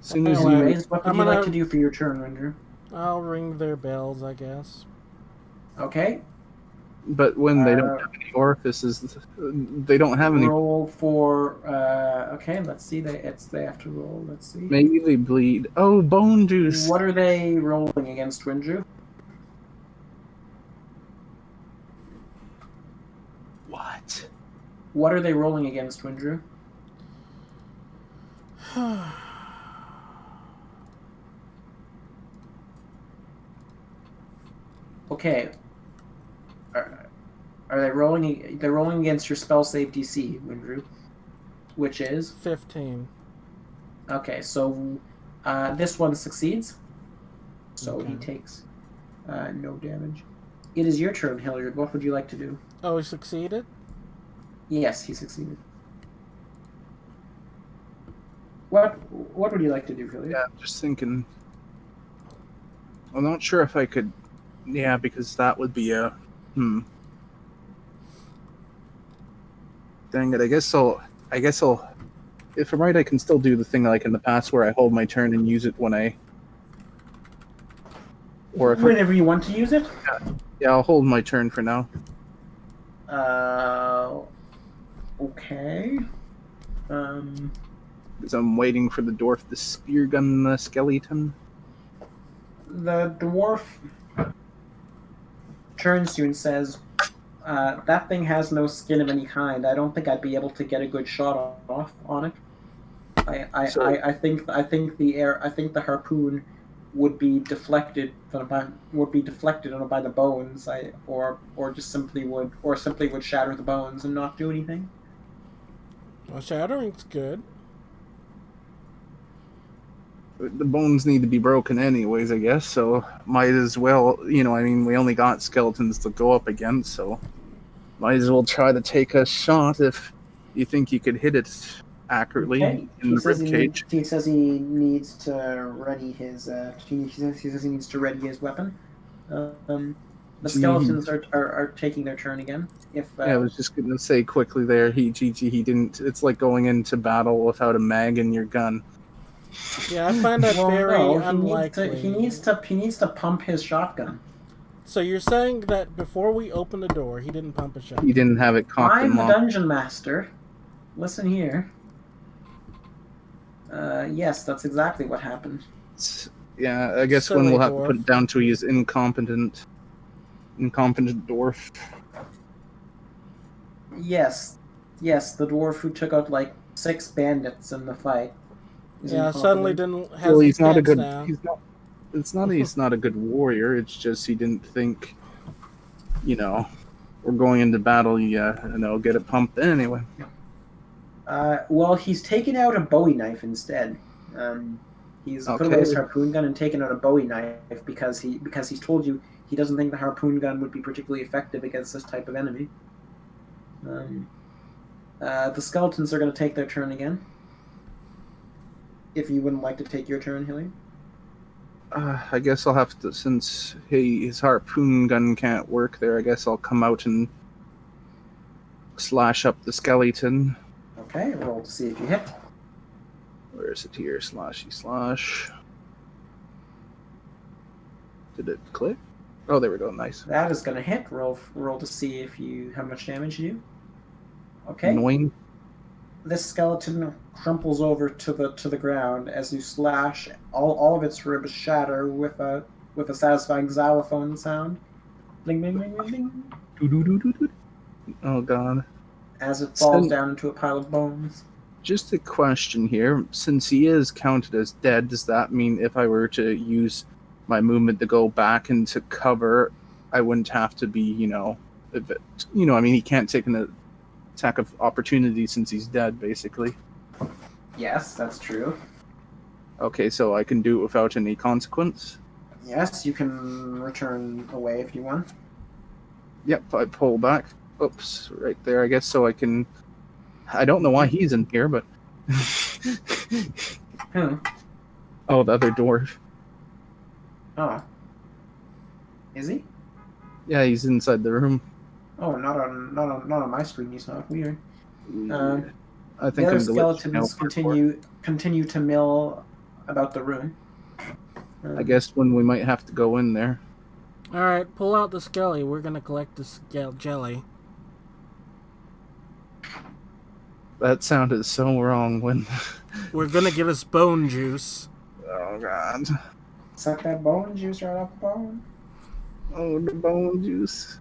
As soon as Anyways, what would you like to do for your turn, Windrew? I'll ring their bells, I guess. Okay. But when they don't have any orifices, they don't have any. Roll for. Okay, let's see. They have to roll. Let's see. Maybe they bleed. Oh, bone juice. What are they rolling against, Windrew? What? What are they rolling against, Windrew? Okay. Are they rolling? They're rolling against your spell save DC, Windrew, which is 15. Okay, so this one succeeds. So Okay. he takes no damage. It is your turn, Hilliard. What would you like to do? Oh, he succeeded? Yes, he succeeded. What would you like to do, Hilliard? Yeah, I'm just thinking. I'm not sure if I could Yeah, because that would be a Dang it! I guess I'll. If I'm right, I can still do the thing like in the past where I hold my turn and use it when I. Or if Whenever you want to use it. yeah, I'll hold my turn for now. Okay. Because I'm waiting for the dwarf to spear gun the skeleton. The dwarf turns to you and says, "That thing has no skin of any kind. I don't think I'd be able to get a good shot off on it. I think the harpoon would be deflected by the bones. Or simply would shatter the bones and not do anything." Well, shattering's good. The bones need to be broken anyways, I guess. So might as well. I mean, we only got skeletons to go up against, so might as well try to take a shot if you think you could hit it accurately Okay. in the ribcage. He says he needs to ready his. He says he needs to ready his weapon. The skeletons are taking their turn again. I was just gonna say quickly there. He didn't. It's like going into battle without a mag in your gun. Yeah, I find that very unlikely. He needs to pump his shotgun. So you're saying that before we opened the door, he didn't pump a shotgun? He didn't have it cocked I'm and the locked. dungeon master. Listen here. Yes, that's exactly what happened. Yeah, I guess Silly when we'll have dwarf. to put it down to he is incompetent dwarf. Yes, the dwarf who took out like 6 bandits in the fight. is Yeah, incompetent. suddenly didn't have Well, his he's not a pants good. down. He's not. It's not. He's not a good warrior. It's just he didn't think. We're going into battle. Get it pumped anyway. Well, he's taken out a Bowie knife instead. He's put away his harpoon gun and taken out a Bowie knife because he's told you he doesn't think the harpoon gun would be particularly effective against this type of enemy. The skeletons are going to take their turn again. If you wouldn't like to take your turn, Hilliard. I guess I'll have to, since his harpoon gun can't work there. I guess I'll come out and slash up the skeleton. Okay, roll to see if you hit. Where is it here? Slashy slash. Did it click? Oh, there we go. Nice. That is going to hit. Roll to see how much damage you do. Okay. Annoying. This skeleton crumples over to the ground as you slash. All of its ribs shatter with a satisfying xylophone sound. Bling bling bling bling bling. Oh god. As it falls down into a pile of bones. Just a question here. Since he is counted as dead, does that mean if I were to use my movement to go back into cover, I wouldn't have to be, he can't take an attack of opportunity since he's dead, basically. Yes, that's true. Okay, so I can do it without any consequence? Yes, you can return away if you want. Yep, I pull back. Oops, right there, I guess, so I can... I don't know why he's in here, but... Who? Oh, the other dwarf. Oh. Is he? Yeah, he's inside the room. Oh, not on my screen. He's not. Weird. I think the other I'm skeletons continue to mill about the room. I guess when we might have to go in there. Alright, pull out the skelly. We're gonna collect the jelly. That sounded so wrong when... We're gonna get us bone juice. Oh, God. Suck that bone juice right off the bone. Oh, the bone juice.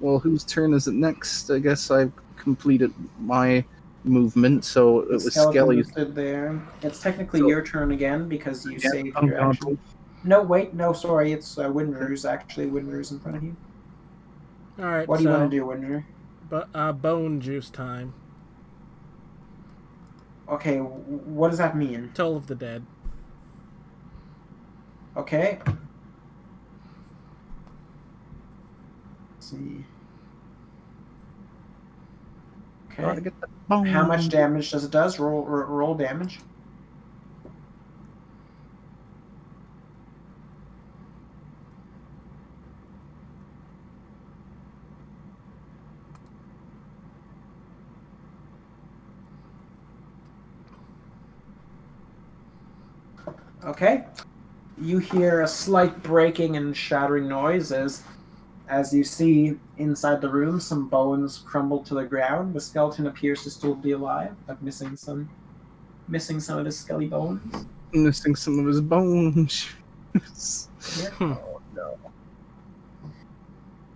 Well, whose turn is it next? I guess I've completed my movement, so it was Skelly's. Stood there. It's technically your turn again because you saved your God. action. No, wait, no, sorry. It's Windru's actually. Windru's in front of you. Alright, what do you want to do, Windru? Bone juice time. Okay, what does that mean? Toll of the Dead. Okay. Let's see. Okay. How much damage does it does? Roll damage. Okay. You hear a slight breaking and shattering noise as you see inside the room some bones crumble to the ground. The skeleton appears to still be alive, but missing some of his skelly bones. Missing some of his bones. Yeah. Oh no.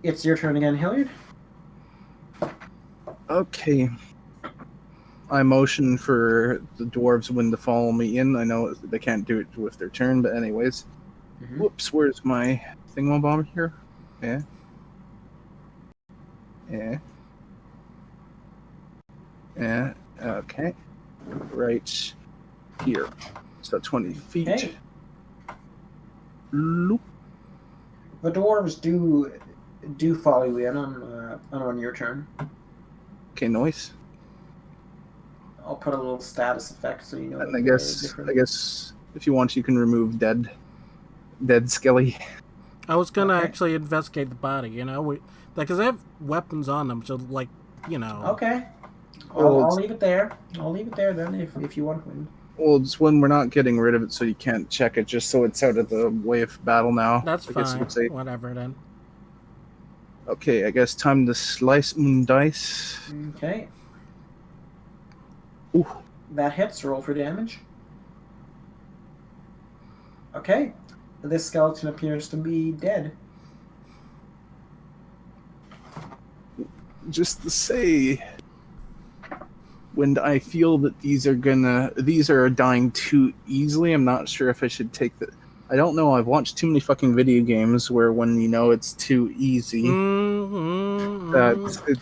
It's your turn again, Hilliard. Okay. I motion for the dwarves when to follow me in. I know they can't do it with their turn, but anyways. Mhm. Whoops, where's my thingamabob here? Yeah. Yeah. Yeah. Okay. Right here. So 20 feet. Okay. Loop. The dwarves do follow you in on your turn. Okay, noise. I'll put a little status effect so you know. And that I they're guess different. if you want, you can remove dead skelly. I was gonna Okay. actually investigate the body, because they have weapons on them, so Okay. Well, I'll leave it there. I'll leave it there then if you want to. Well, it's when we're not getting rid of it, so you can't check it, just so it's out of the way of battle now. That's I guess you fine. would say. Whatever then. Okay, I guess time to slice dice. Okay. Ooh. That hits. Roll for damage. Okay. This skeleton appears to be dead. Just to say, when I feel that these are dying too easily, I'm not sure if I should take the. I don't know. I've watched too many fucking video games where when it's too easy, it's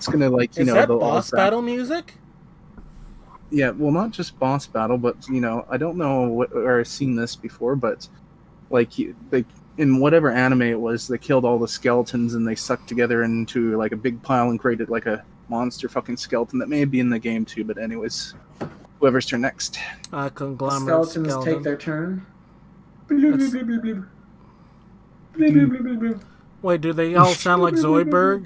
gonna Is that boss battle music? Yeah, well, not just boss battle, but I don't know where I've seen this before, but in whatever anime it was, they killed all the skeletons and they sucked together into like a big pile and created like a monster fucking skeleton that may be in the game too. But anyways, whoever's turn next. The Conglomerate skeletons skeleton. take their turn. Wait, do they all sound like Zoidberg?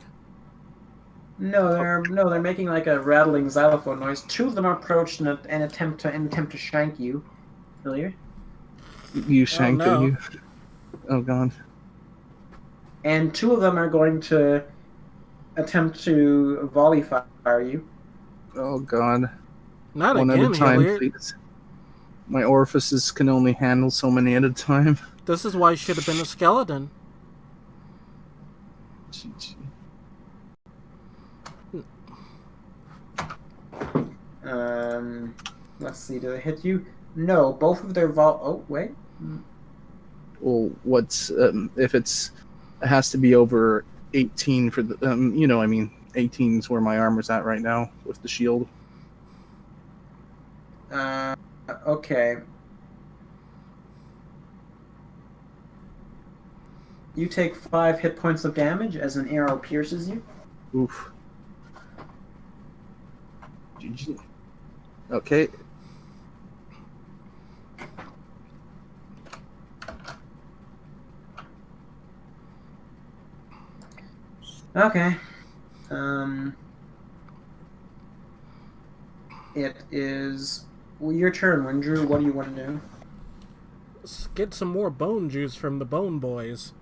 No, they're making like a rattling xylophone noise. Two of them approach and attempt to shank you. Familiar? You shanked no. you. Oh god. And two of them are going to attempt to volley fire you. Oh god. Not One again, at a time, Hilliard. please. My orifices can only handle so many at a time. This is why it should have been a skeleton. Let's see. Do they hit you? No, both of their Oh, wait. Well, what's if it has to be over 18 for the 18 is where my armor's at right now with the shield. Okay. You take 5 hit points of damage as an arrow pierces you. Oof. GG. Okay. Okay. It is your turn, Windrew. What do you want to do? Let's get some more bone juice from the Bone Boys.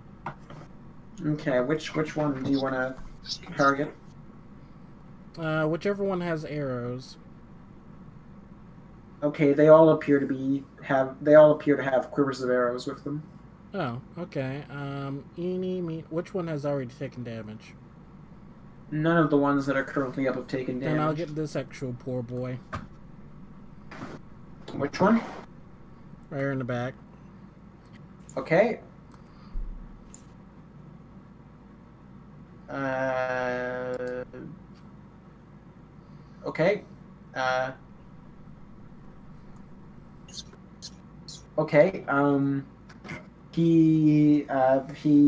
Okay, which one do you want to target? Whichever one has arrows. Okay, they all appear to have quivers of arrows with them. Oh, okay. Which one has already taken damage? None of the ones that are currently up have taken damage. Then I'll get this actual poor boy. Which one? Right here in the back. Okay. Okay. Okay. He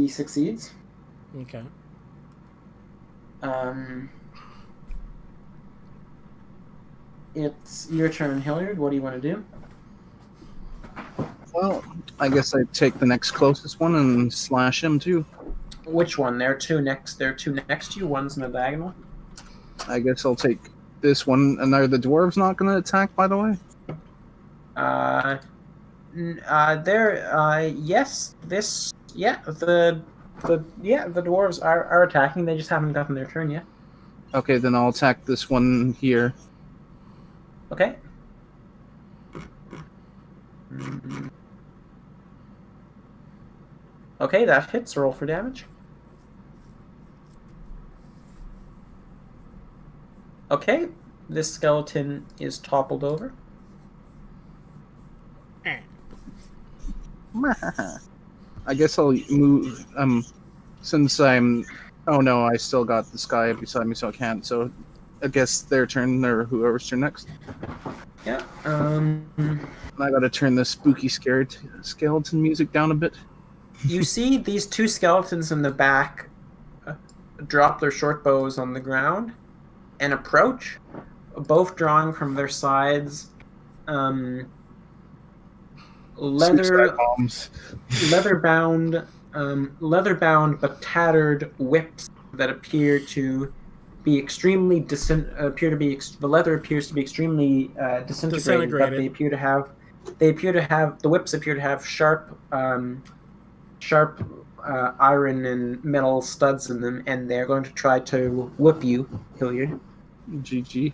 succeeds. Okay. It's your turn, Hilliard. What do you want to do? Well, I guess I take the next closest one and slash him too. Which one? There are two next to you. One's in a diagonal. I guess I'll take this one. And are the dwarves not going to attack, by the way? Yes, this, yeah, the dwarves are attacking. They just haven't gotten their turn yet. Okay, then I'll attack this one here. Okay. Okay, that hits. Roll for damage. Okay, this skeleton is toppled over. I guess I'll move. Since I'm. Oh no, I still got this guy beside me, so I can't. So, I guess their turn, or whoever's turn next. Yeah. I gotta turn the spooky, scared skeleton music down a bit. You see these two skeletons in the back drop their short bows on the ground and approach, both drawing from their sides Suicide bombs. leather-bound but tattered whips that appear to be extremely the leather appears to be extremely disintegrated, but the whips appear to have sharp iron and metal studs in them, and they're going to try to whip you, Hilliard. GG.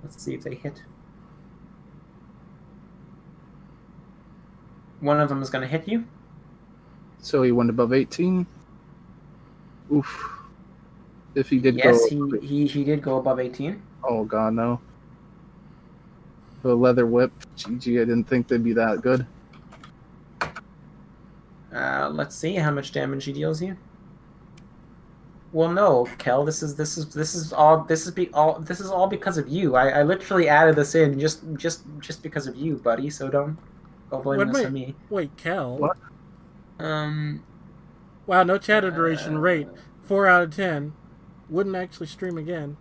Let's see if they hit. One of them is going to hit you. So he went above 18. Oof. If he did yes, go... he did go above 18. Oh god, no. The leather whip. GG, I didn't think they'd be that good. Let's see how much damage he deals you. Well, no, Kel. This is all because of you. I literally added this in just because of you, buddy. So don't go blame this on me. Wait, Kel. What? Wow, no chatter duration. Rate 4 out of 10. Wouldn't actually stream again.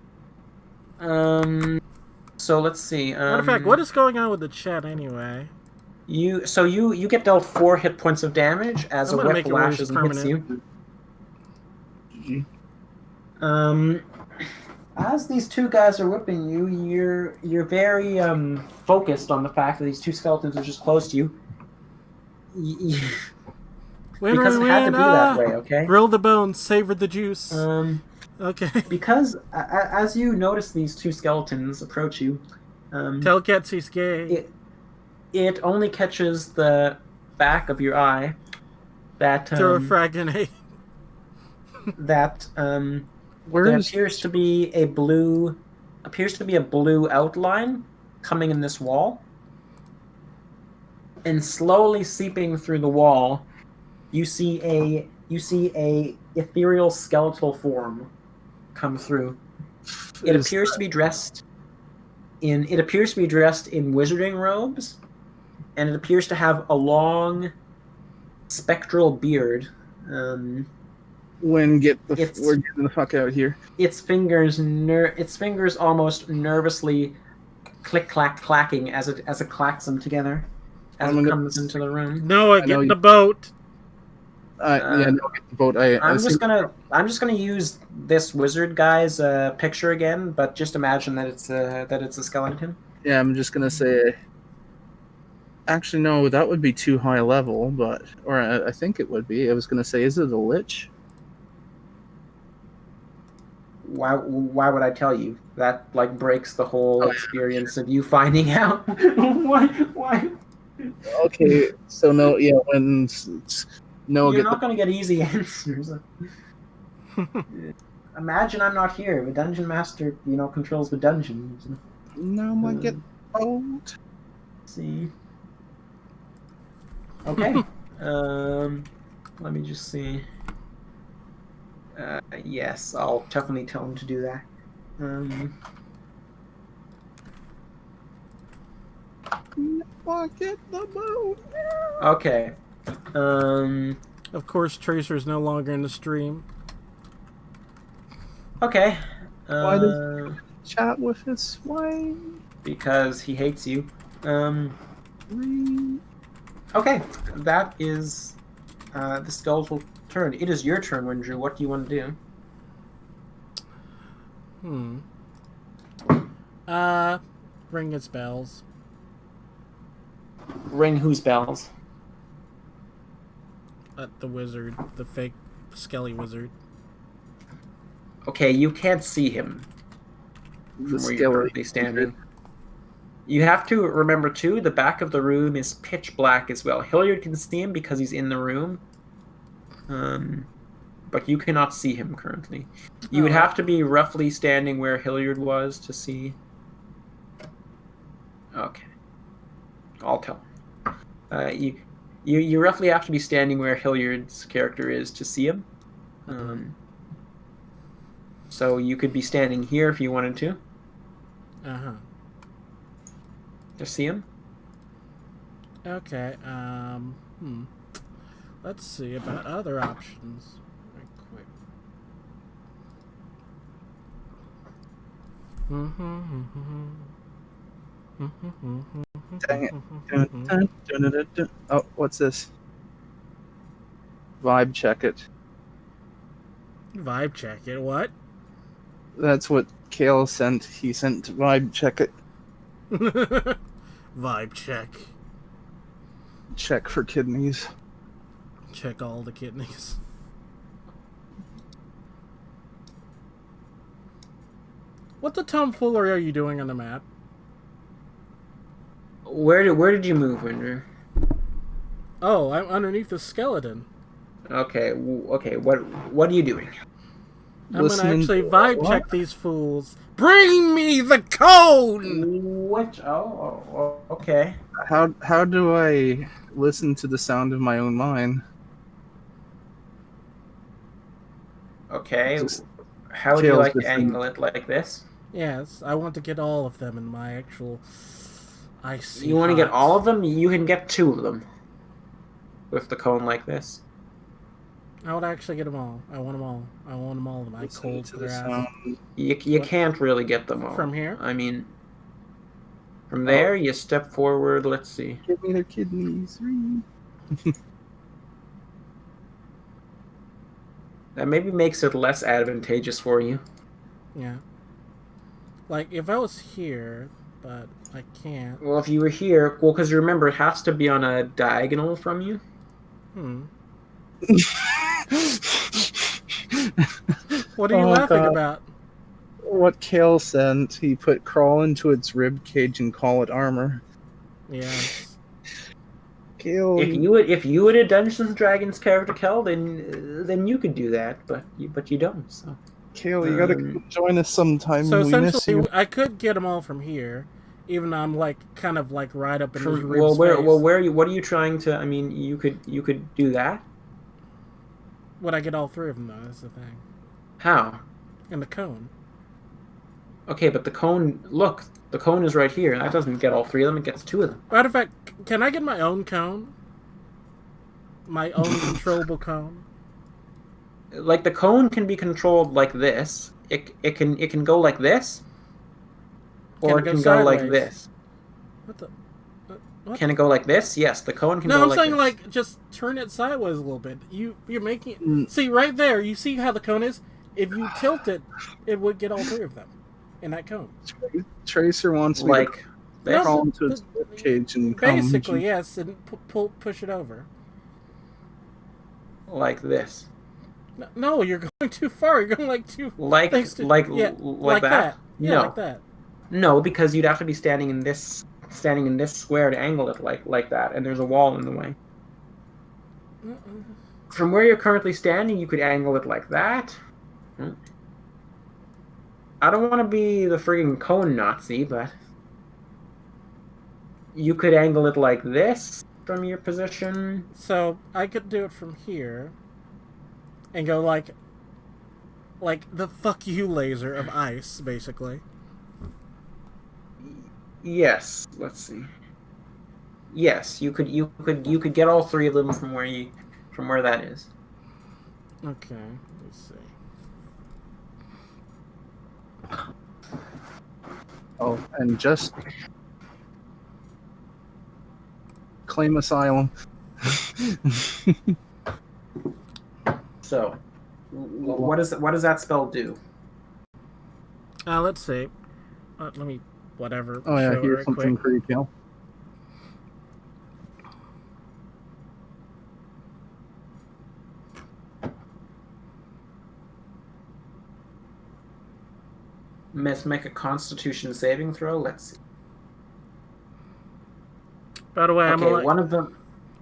So let's see. Matter of fact, what is going on with the chat anyway? You get dealt 4 hit points of damage as a whip lashes and hits you. As these two guys are whipping you, you're very focused on the fact that these two skeletons are just close to you. Because it had to be that way, okay? Grill the bones, savor the juice. Okay. Because as you notice these two skeletons approach you, tell Cats he's gay. It only catches the back of your eye. That throw a frag grenade. That there appears to be a blue outline coming in this wall, and slowly seeping through the wall, you see a ethereal skeletal form come through. It appears to be dressed in wizarding robes, and it appears to have a long spectral beard. We're getting the fuck out here. Its fingers almost nervously clacking as it clacks them together as it comes into the room. Noah, get in the boat. Get the boat. I'm just gonna use this wizard guy's picture again, but just imagine that it's a skeleton. Yeah, I'm just gonna say. Actually, no, that would be too high level, or I think it would be. I was gonna say, is it a lich? Why would I tell you? That like breaks the whole experience of you finding out. Why? Okay, so no, yeah, when no, you're not gonna get easy answers. Imagine I'm not here. The dungeon master, controls the dungeon. No, I get old. See. Okay. Let me just see. Yes, I'll definitely tell him to do that. Get the boat. Okay. Of course, Tracer's no longer in the stream. Okay. Why does he chat with his swine? Because he hates you. Okay, that is the skeletal turn. It is your turn, Windrew. What do you want to do? Ring its bells. Ring whose bells? The wizard, the fake Skelly wizard. Okay, you can't see him The from where you're Skelly. currently standing. You have to remember, too, the back of the room is pitch black as well. Hilliard can see him because he's in the room. But you cannot see him currently. You would have to be roughly standing where Hilliard was to see. Okay. I'll tell him. You roughly have to be standing where Hilliard's character is to see him. So you could be standing here if you wanted to. To see him. Okay, let's see about other options. Right quick. Dang it. Oh, what's this? Vibe check it. Vibe check it. What? That's what Kale sent. He sent to vibe check it. Vibe check. Check for kidneys. Check all the kidneys. What the tomfoolery are you doing on the map? Where did you move, Winder? Oh, I'm underneath the skeleton. Okay, what are you doing? I'm gonna actually vibe check these fools. Bring me the cone! What? Oh, okay. How do I listen to the sound of my own mind? Okay. Just How would you Kale's like to different. angle it like this? Yes, I want to get all of them in my actual icy You want to get hot. all of them? You can get 2 of them. With the cone like this. I would actually get them all. I want them all. I want them all in my Listen cold to the grass. sound. You What? can't really get them all. From here? I mean, from there, you step forward. Let's see. Give me their kidneys. That maybe makes it less advantageous for you. Yeah. Like, if I was here, but I can't. Well, if you were here, well, because you remember, it has to be on a diagonal from you. What are you laughing about? What Kale sent, he put crawl into its rib cage and call it armor. Yes. Kale, If you had a Dungeons and Dragons character, Kel, then you could do that, but you don't. So. Kale, you gotta come join us sometime. So we miss essentially, you. I could get them all from here, even though I'm like kind of like right up in his ribs. Where are you? What are you trying to? I mean, you could do that. Would I get all 3 of them though? That's the thing. How? In the cone. Okay, but the cone. Look, the cone is right here. That doesn't get all 3 of them. It gets 2 of them. Matter of fact, can I get my own cone? My own controllable cone. Like the cone can be controlled like this. It can go like this, or it can go like sideways? this. What the? What? Can it go like this? Yes, the cone can No, go I'm like saying this. like just turn it sideways a little bit. You're making it. See right there. You see how the cone is? If you tilt it, it would get all 3 of them in that cone. Tracer wants me Like to crawl into its rib cage and come. Basically, yes, and push it over. like this. No, you're going too far. You're going like too Like thanks to- like yeah, like that? Yeah, No. like that. No, because you'd have to be standing in this square to angle it like that, and there's a wall in the way. From where you're currently standing, you could angle it like that. I don't want to be the friggin' cone Nazi, but you could angle it like this from your position. So I could do it from here and go like the fuck you laser of ice, basically. Yes, let's see. Yes, you could get all 3 of them from where that is. Okay, let's see. Oh, and just claim asylum. So, what does that spell do? Let's see. Let me whatever. Oh yeah, show it here's right something quick. for you, Kale. Let's make a Constitution saving throw. Let's see. By the way, Okay, one of them.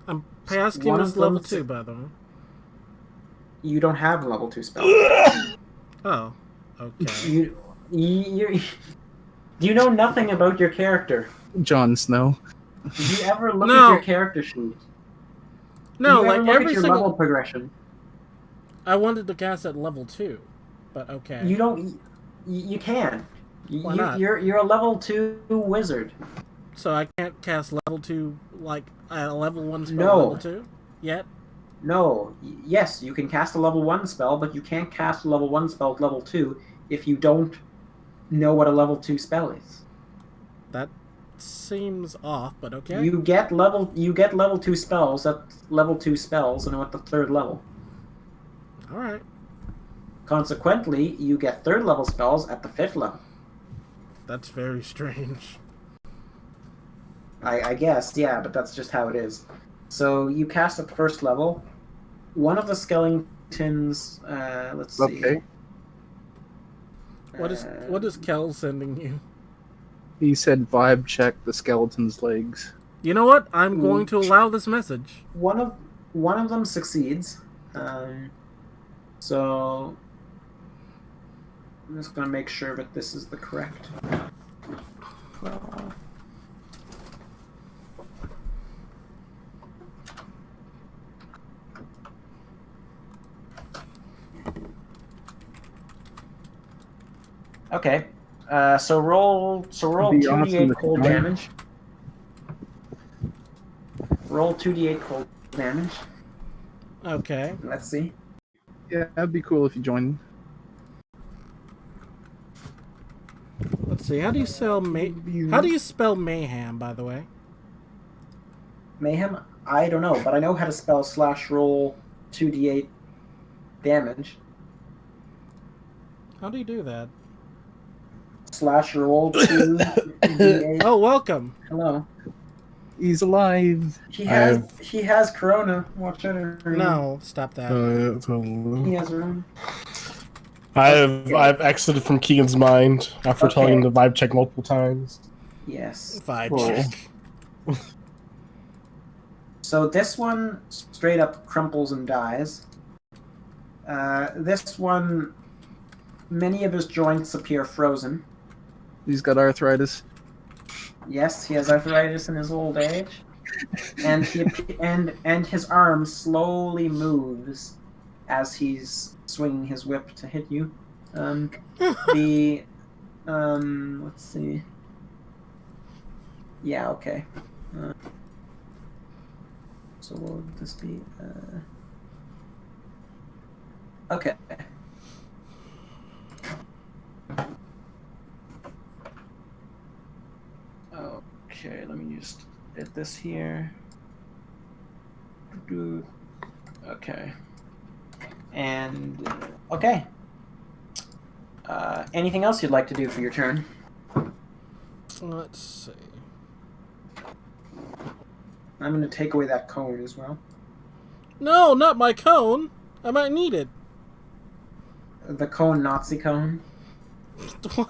I'm past one Kima's of level them- 2, by the way. You don't have level 2 spells. Oh, okay. You do you know nothing about your character? Jon Snow. Did you ever look No. at your character sheet? No, Did you ever like look every at your single. level progression. I wanted to cast at level 2, but okay. You don't. You can. Why not? You're a level 2 wizard. So I can't cast level 2, like a level 1 spell No. level 2 yet? No. Yes, you can cast a level 1 spell, but you can't cast a level 1 spell at level 2 if you don't know what a level 2 spell is. That seems off, but okay. You get level 2 spells at level 2 spells and at the 3rd level. Alright. Consequently, you get 3rd level spells at the 5th level. That's very strange. I guess, yeah, but that's just how it is. So you cast at the 1st level. One of the skeletons, let's see. Okay. What is Kel sending you? He said vibe check the skeleton's legs. You know what? I'm going to allow this message. One of them succeeds. So I'm just gonna make sure that this is the correct. Okay. So roll Be 2d8 awesome if cold you join. damage. Roll 2d8 cold damage. Okay. Let's see. Yeah, that'd be cool if you joined. Let's see. How do you spell mayhem, by the way? Mayhem? I don't know, but I know how to spell /roll 2d8 damage. How do you do that? /roll 2d8. Oh, welcome. Hello. He's alive. He has corona. Watch out. everyone. No, stop that. He has corona. I've exited from Keegan's mind after Okay. telling him to vibe check multiple times. Yes. Vibe Whoa. check. So this one straight up crumples and dies. This one, many of his joints appear frozen. He's got arthritis. Yes, he has arthritis in his old age, and and his arm slowly moves as he's swinging his whip to hit you. Let's see. Yeah, okay. So what would this be? Okay. Okay, let me just hit this here. Okay. And, okay. Anything else you'd like to do for your turn? Let's see. I'm going to take away that cone as well. No, not my cone. I might need it. The cone, Nazi cone. What the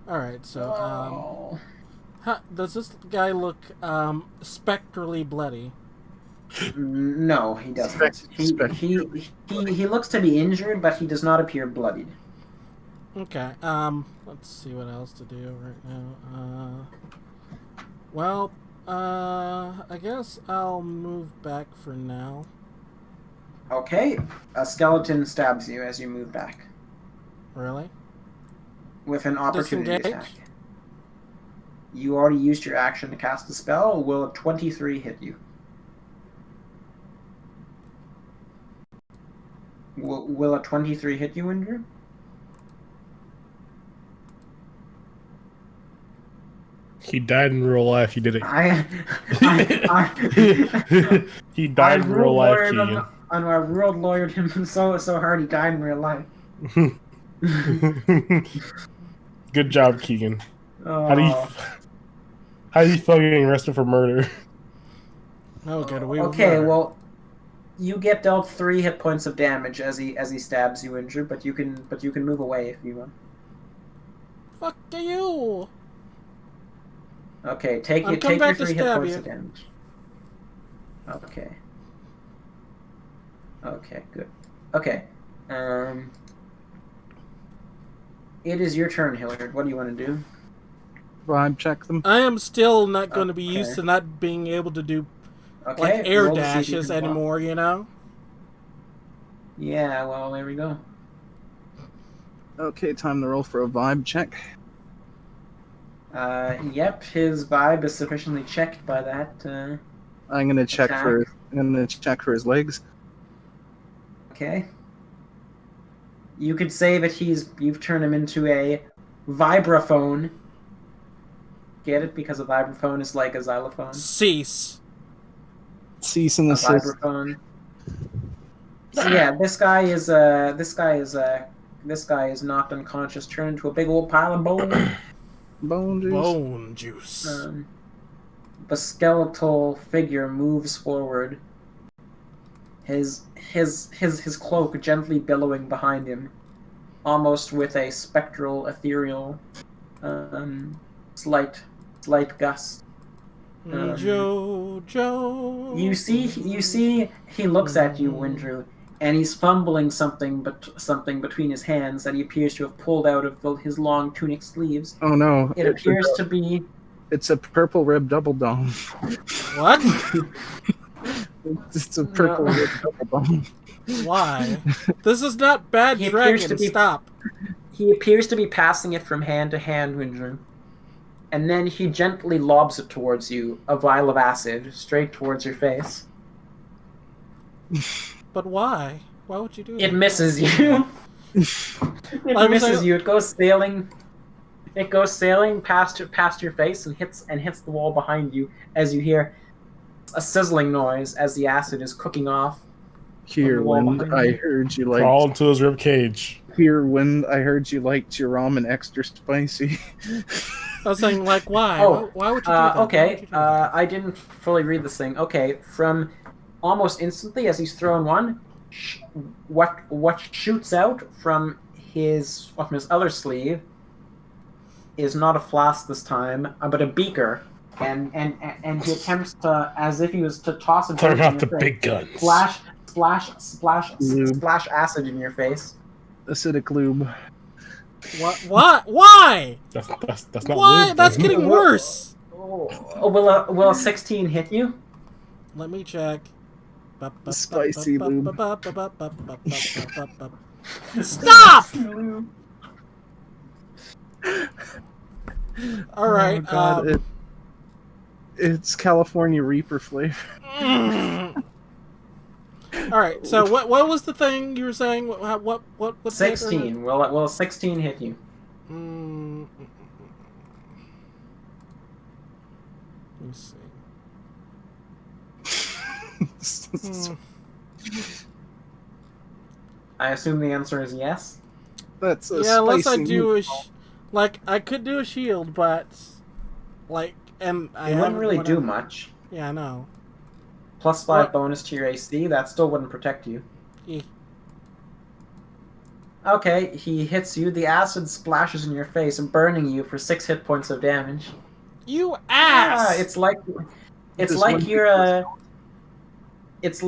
Alright, so, does this guy look, spectrally bloody? No, he doesn't. He looks to be injured, but he does not appear bloodied. Okay, let's see what else to do right now. Well, I guess I'll move back for now. Okay, a skeleton stabs you as you move back Really? with an opportunity Disengage? attack. You already used your action to cast the spell. Will a 23 hit you? Will a 23 hit you, Andrew? He died in real life. He did it. He died in real life, Keegan. I ruled lawyered him so hard he died in real life. Good job, Keegan. Oh. How do you feel getting arrested for murder? Oh, get away with Okay, murder. well, You get dealt 3 hit points of damage as he stabs you, Andrew. But you can move away if you want. Fuck you! Okay, take I'm your coming back to 3 hit stab points you. of damage. Okay. Okay, good. Okay. It is your turn, Hilliard. What do you want to do? Vibe check them. I am still not going to be Okay. used to not being able to do Okay. like air roll to see if you dashes can walk. anymore, you know? Yeah, well, there we go. Okay, time to roll for a vibe check. Yep, his vibe is sufficiently checked by that. I'm gonna check Attack. for his legs. Okay. You could say that you've turned him into a vibraphone. Get it? Because a vibraphone is like a xylophone. Cease. Cease and A desist. vibraphone. So yeah, this guy is knocked unconscious, turned into a big old pile of bone. Bone juice. Bone juice. The skeletal figure moves forward. His cloak gently billowing behind him, almost with a spectral, ethereal, slight gust. Joe. You see, he looks at you, Windrew, and he's fumbling something between his hands that he appears to have pulled out of his long tunic sleeves. Oh no! It appears to be. It's a purple rib double dome. What? It's a purple rib double dome. Why? This is not Bad He appears Dragon. to be- Stop. He appears to be passing it from hand to hand, Windrew. And then he gently lobs it towards you, a vial of acid, straight towards your face. But why? Why would you do It that? misses you. It misses you. It goes sailing. It goes sailing past your face and hits the wall behind you as you hear a sizzling noise as the acid is cooking off. Here, wall Wind, behind I you. heard you Crawl liked. into his rib cage. Here, Wind, I heard you liked your ramen extra spicy. I was saying, like, why? Oh, Why would you do that? Why would okay. you do that? I didn't fully read this thing. Okay, from almost instantly as he's thrown one, what shoots out from his other sleeve is not a flask this time, but a beaker, and he attempts to, as if he was to toss a Turn drink in out your the face, big guns. splash acid in your face. Acidic lube. What? Why? That's not Why? lube, That's then. getting worse. Will a 16 hit you? Let me check. Spicy lube. Stop! All right. Oh, God, it's California Reaper flavor. All right. So what was the thing you were saying? What 16. Will a 16 hit you? Let me see. I assume the answer is yes. That's a Yeah, unless I spicy do lube. like I could do a shield, but like and I It wouldn't haven't- really do whatever. much. Yeah, I know. +5 What? bonus to your AC. That still wouldn't protect you. Eh. Okay, he hits you. The acid splashes in your face, burning you for 6 hit points of damage. You ass. It's like This you're one- a Pakistani it's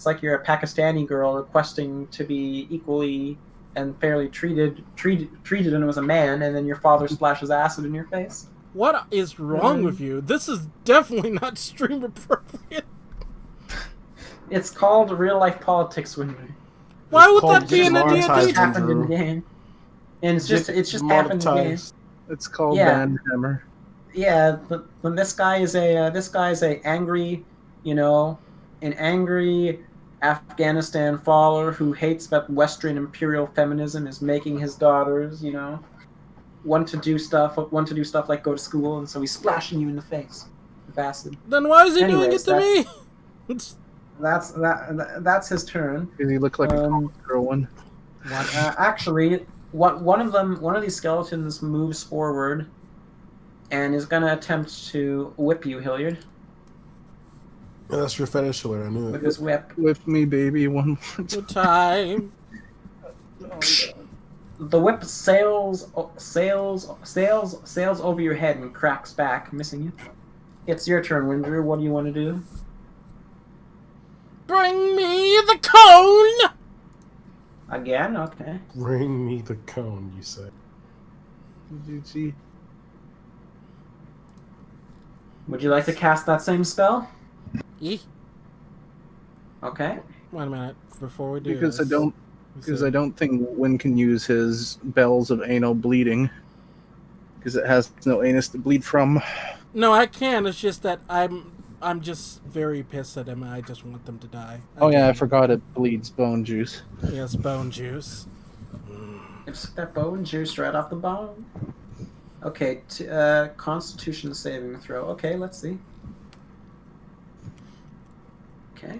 like you're a Pakistani girl requesting to be equally and fairly treated as a man, and then your father splashes acid in your face. What is wrong with you? This is definitely not stream appropriate. It's called real life politics when Why would called that be in a demonetized. D&D? happened in Drew. the game. And it's just happened in the game. Monetized. It's called Yeah. Bandhammer. Yeah, but this guy is a angry, an angry Afghanistan follower who hates that Western imperial feminism is making his daughters, want to do stuff like go to school, and so he's splashing you in the face with acid. Then why is he doing it Anyways, to me? It's- That's his turn. Does he look like a comic girl one? Actually, one of these skeletons moves forward and is going to attempt to whip you, Hilliard, Yeah, that's your fetish alert. I knew with it. his whip. With me, baby, one more Good time. time. The whip sails over your head and cracks back, missing you. It's your turn, Windrew. What do you want to do? Bring me the cone! Again? Okay. Bring me the cone, you say. Did you see? Would you like to cast that same spell? Eek. Okay. Wait a minute. Before we do Because this. I don't think Wynn can use his bells of anal bleeding. Because it has no anus to bleed from. No, I can. It's just that I'm just very pissed at him. I just want them to die. Oh yeah, I Again. forgot it bleeds bone juice. Yes, bone juice. It's that bone juice right off the bone. Okay, Constitution saving throw. Okay, let's see. Okay.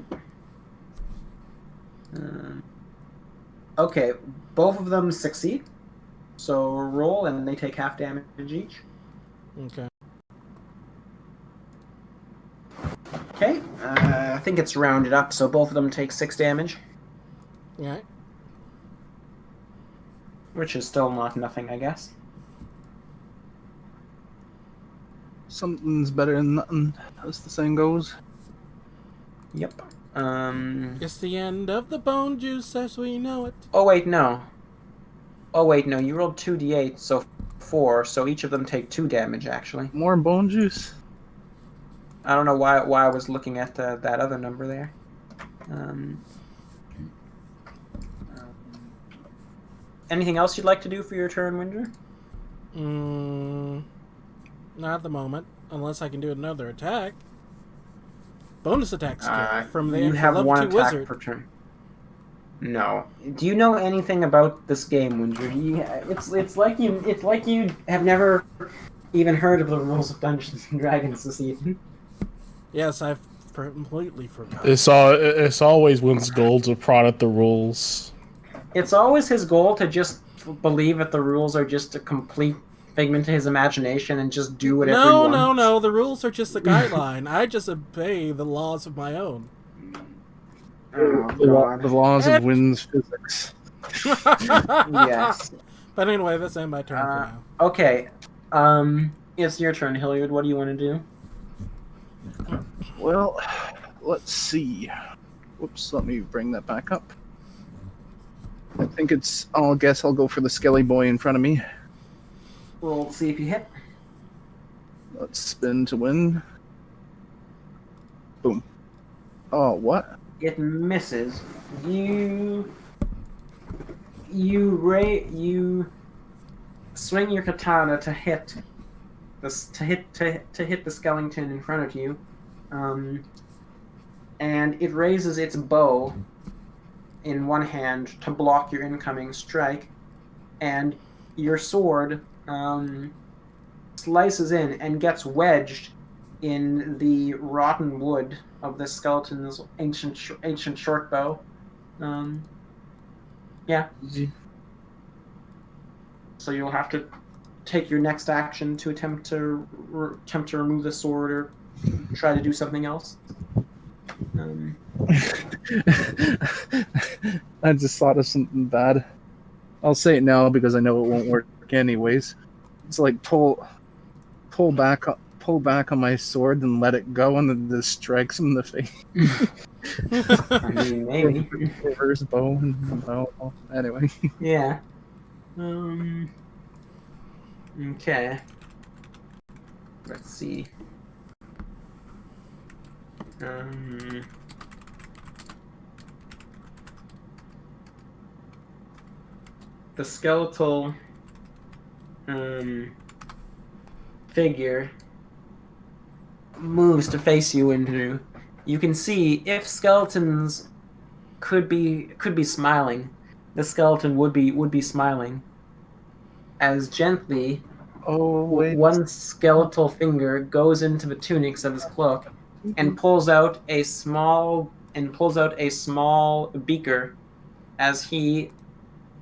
Okay, both of them succeed. So roll, and they take half damage each. Okay. Okay, I think it's rounded up, so both of them take 6 damage, Alright. which is still not nothing, I guess. Something's better than nothing, as the saying goes. Yep. It's the end of the bone juice as we know it. Oh wait, no. You rolled 2d8, so 4, so each of them take 2 damage, actually. More bone juice? I don't know why I was looking at that other number there. Anything else you'd like to do for your turn, Winder? Not at the moment, unless I can do another attack. Bonus attack skill from the You have level one 2 attack wizard. per turn. No. Do you know anything about this game, Winder? It's like you have never even heard of the rules of Dungeons and Dragons this evening. Yes, I've completely forgot. It's always Wynn's goal to prod at the rules. It's always his goal to just believe that the rules are just a complete figment of his imagination and just do whatever he wants. No. The rules are just a guideline. I just obey the laws of my own. Oh, God. The laws of Wynn's physics. Yes. But anyway, that's end my turn for now. Okay. It's your turn, Hilliard. What do you want to do? Well, let's see. Whoops, let me bring that back up. I think I'll guess I'll go for the skelly boy in front of me. We'll see if you hit. Let's spin to win. Boom. Oh, what? It misses. You swing your katana to hit the skeleton in front of you, and it raises its bow in one hand to block your incoming strike, and your sword slices in and gets wedged in the rotten wood of this skeleton's ancient short bow. Yeah. So you'll have to take your next action to attempt to remove the sword or try to do something else. I just thought of something bad. I'll say it now because I know it won't work anyways. It's like pull back on my sword and let it go, and then just strikes him in the face. I mean, maybe. Reverse bow and bow. Anyway. Yeah. Okay. Let's see. The skeletal figure moves to face you, Andrew. You can see if skeletons could be smiling, the skeleton would be smiling. As gently, one skeletal finger goes into the tunics of his cloak and pulls out a small beaker. As he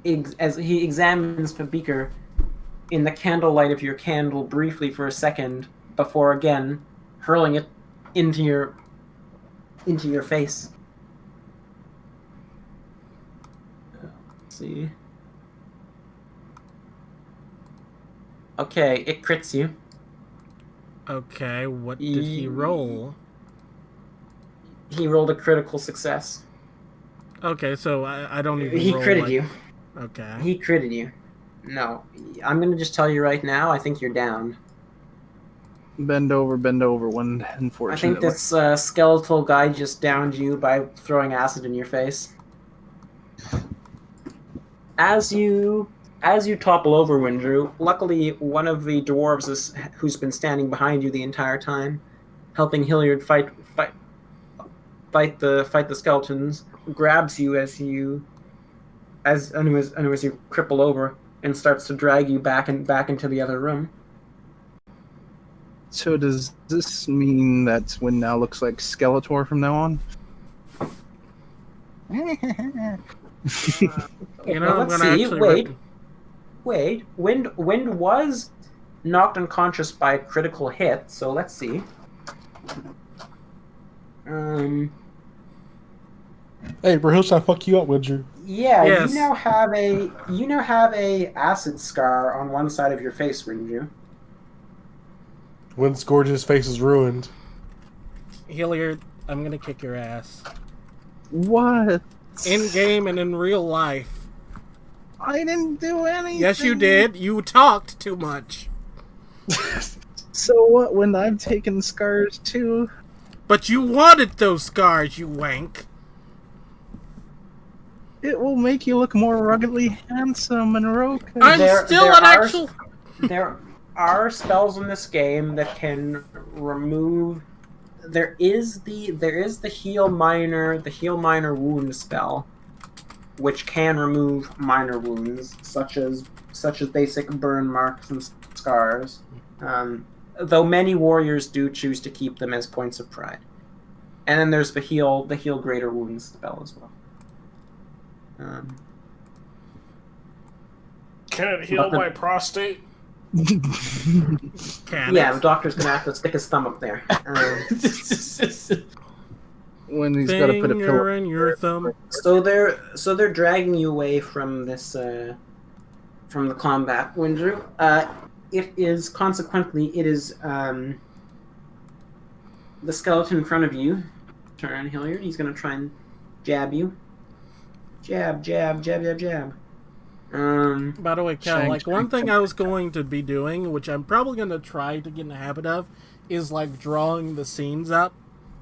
examines the beaker, in the candlelight of your candle briefly for a second before again hurling it into your face. Let's see. Okay, it crits you. Okay, what did he roll? He rolled a critical success. Okay, so I don't even He roll, critted like... you. Okay. He critted you. No, I'm gonna just tell you right now, I think you're down. Bend over, when I unfortunately. think this skeletal guy just downed you by throwing acid in your face. As you topple over, Windrew, luckily one of the dwarves who's been standing behind you the entire time, helping Hilliard fight the skeletons, grabs you as you cripple over and starts to drag you back into the other room. So does this mean that Win now looks like Skeletor from now on? You know, I'm let's gonna see. actually... Wait. Wind was knocked unconscious by a critical hit, so let's see. Hey, bro, he'll try to fuck you up, would you? Yeah, Yes. you now have a acid scar on one side of your face, wouldn't you? Wind's gorgeous face is ruined. Hilliard, I'm gonna kick your ass. What? In game and in real life. I didn't do anything. Yes, you did. You talked too much. So what? When I've taken scars too? But you wanted those scars, you wank. It will make you look more ruggedly handsome and Roka. I'm still an actual... There are spells in this game that can remove. There is the heal minor wound spell, which can remove minor wounds such as basic burn marks and scars. Though many warriors do choose to keep them as points of pride. And then there's the heal greater wounds spell as well. Can it heal my prostate? Yeah, the doctor's gonna have to stick his thumb up there. When he's got to put a pillow in your thumb. So they're dragging you away from this from the combat, Windrew. It is the skeleton in front of you. Turn, Hilliard. He's gonna try and jab you. Jab. By the way, Cal, Shank, like one thing I was going to be doing, which I'm probably going to try to get in the habit of, is like drawing the scenes up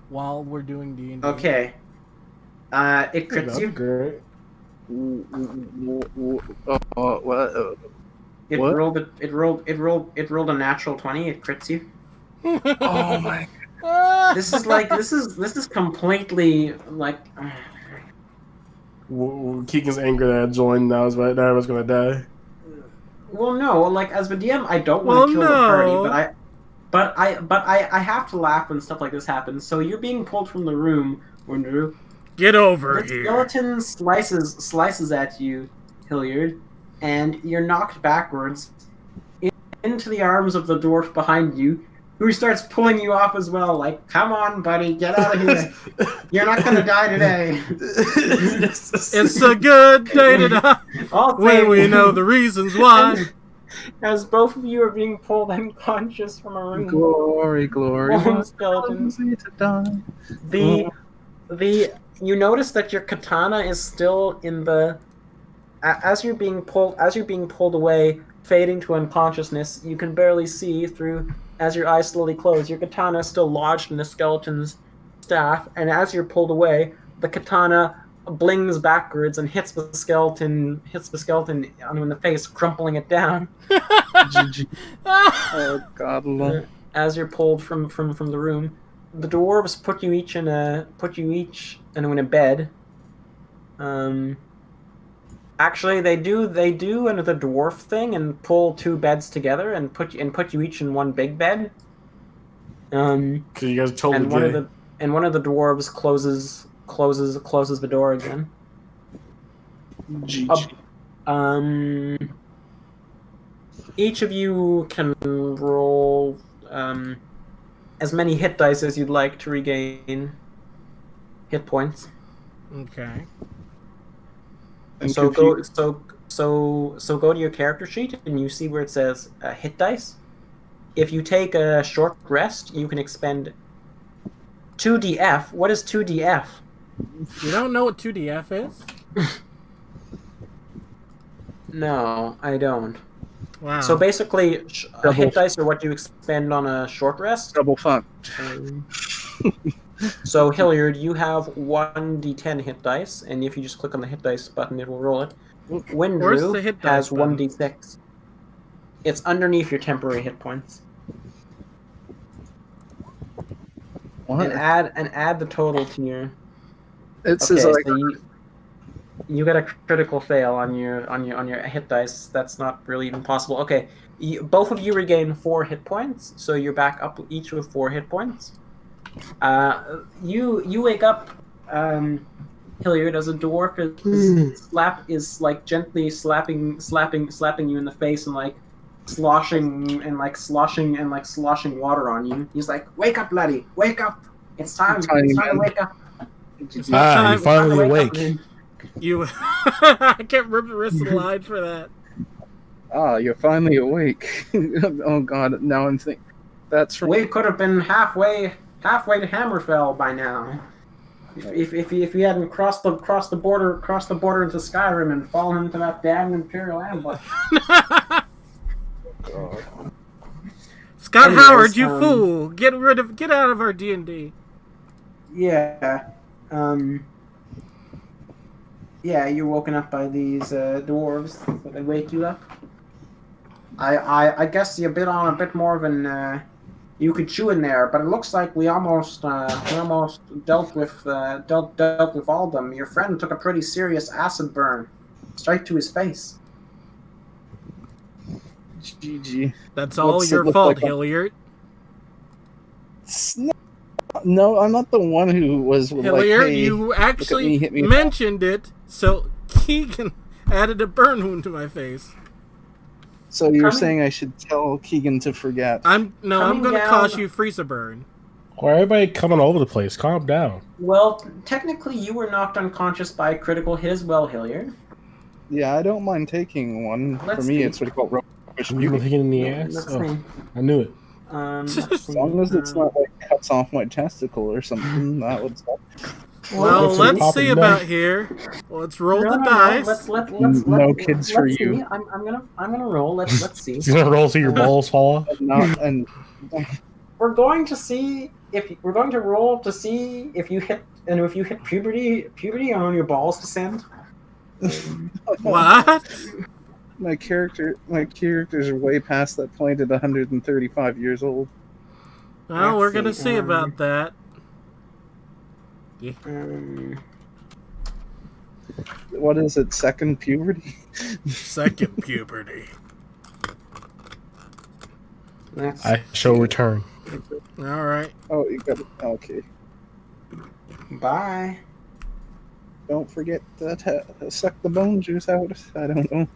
while we're doing D&D. Okay. It crits you. Great. What? It rolled a natural 20. It crits you. Oh my! This is completely like. Keegan's angry that I joined. Now I was gonna die. Well, no, like as the DM, I don't want to kill the party, but I have to laugh when stuff like this happens. So you're being pulled from the room, Windrew. Get over The here. skeleton slices at you, Hilliard, and you're knocked backwards into the arms of the dwarf behind you, who starts pulling you off as well. Like, come on, buddy, get out of here. You're not gonna die today. It's a good day to die when we know the reasons why. As both of you are being pulled unconscious from a room. Glory. Skeletons. You notice that your katana is still in the. As you're being pulled away, fading to unconsciousness, you can barely see through. As your eyes slowly close, your katana is still lodged in the skeleton's staff, and as you're pulled away, the katana blings backwards and hits the skeleton in the face, crumpling it down. Oh God, Lord. As you're pulled from the room, the dwarves put you each in a bed. Actually, they do another dwarf thing and pull two beds together and put you each in one big bed. Cause you guys told me. One of the dwarves closes the door again. Each of you can roll as many hit dice as you'd like to regain hit points. Okay. And So go go to your character sheet and you see where it says hit dice. If you take a short rest, you can expend 2df. What is 2df? You don't know what 2DF is? No, I don't. Wow. So basically, Double. hit dice are what you expend on a short rest. Double fuck. So Hilliard, you have 1d10 hit dice, and if you just click on the hit dice button, it will roll it. Where's Windrew the hit dice has button? 1d6. It's underneath your temporary hit points. What? And add the total to your. It says Okay, like so you get a critical fail on your hit dice. That's not really even possible. Okay, both of you regain 4 hit points, so you're back up each with 4 hit points. You wake up, Hilliard, as a dwarf is like gently slapping you in the face and like sloshing water on you. He's like, "Wake up, laddie! Wake up! It's time! It's time to wake up!" It's not time. You're finally Wake up, awake. man. You. I can't remember the rest of the line for that. you're finally awake. Oh god, now I'm thinking that's from We could have been halfway to Hammerfell by now. If you hadn't crossed the border into Skyrim and fallen into that damn Imperial ambush. Scott Anyways, Howard, you fool! Get out of our D&D. Yeah. Yeah, you're woken up by these dwarves. So they wake you up. I guess you're a bit more of an you could chew in there, but it looks like we almost dealt with all of them. Your friend took a pretty serious acid burn, straight to his face. GG. That's all What's it your look fault, like Hilliard. No, I'm not the one who was Hilliard, like, hey, you actually hit me. mentioned it, so Keegan added a burn wound to my face. So you're saying I should tell Keegan to forget? I'm going to down- cause you freezer burn. Why everybody coming all over the place? Calm down. Well, technically, you were knocked unconscious by a critical hit as well, Hilliard. Yeah, I don't mind taking one. Let's For me, see. it's what you call rope. You were hitting in the ass? Let's Oh, see. I knew it. As long as it's not like cuts off my testicle or something, that would stop. Well, If let's it's see popping about neck. here. Let's roll the dice. No kids for let's you. See. I'm gonna roll. Let's see. He's gonna roll till your balls fall off. And We're going to see if we're going to roll to see if you hit puberty on your balls descend. What? my character's way past that point at 135 years old. Well, we're Let's going to see, see about that. What is it? Second puberty? Second puberty. I shall return. All right. Oh, you got it. Okay. Bye. Don't forget to suck the bone juice out. I don't know.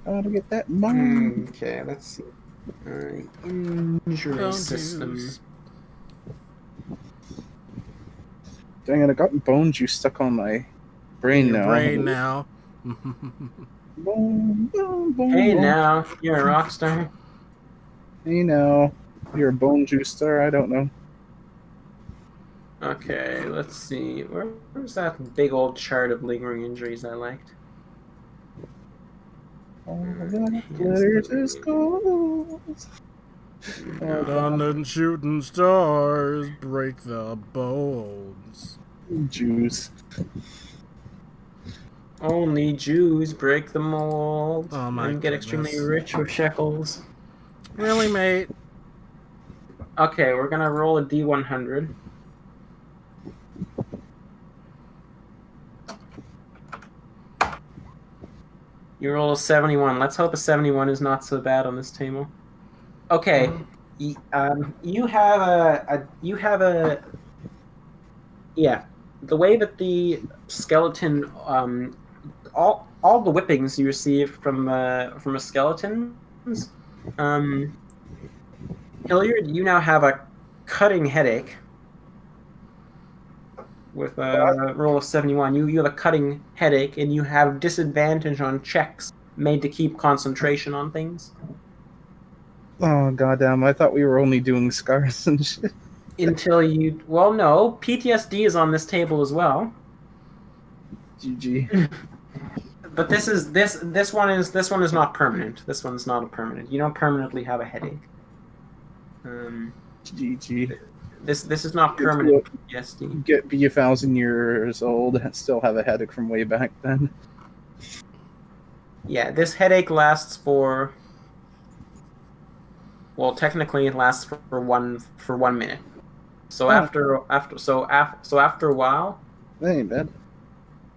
How to get that bone? Okay, let's see. Injury Bone system. juice. Dang it! I got bone juice stuck on my brain Your now. brain now. Boom, boom, boom, Hey boom. now, you're a rock star. Hey now, you're a bone juice star. I don't know. Okay, let's see. Where's that big old chart of lingering injuries I liked? All that glitters is gold. Sun and shooting stars break the bones. Juice. Only Jews break the mold Oh my and get extremely goodness. rich with shekels. Really, mate? Okay, we're gonna roll a D100. You roll a 71. Let's hope a 71 is not so bad on this table. Okay, you have a yeah. The way that the skeleton all the whippings you receive from a skeleton. Hilliard, you now have a cutting headache with a roll of 71. You have a cutting headache, and you have disadvantage on checks made to keep concentration on things. Oh goddamn! I thought we were only doing scars and shit. Until you, well, no, PTSD is on this table as well. GG. But this one is not permanent. This one's not a permanent. You don't permanently have a headache. GG. This is not permanent PTSD. Be 1,000 years old and still have a headache from way back then. Yeah, this headache lasts for. Well, technically, it lasts for 1 minute. So after a while, That ain't bad.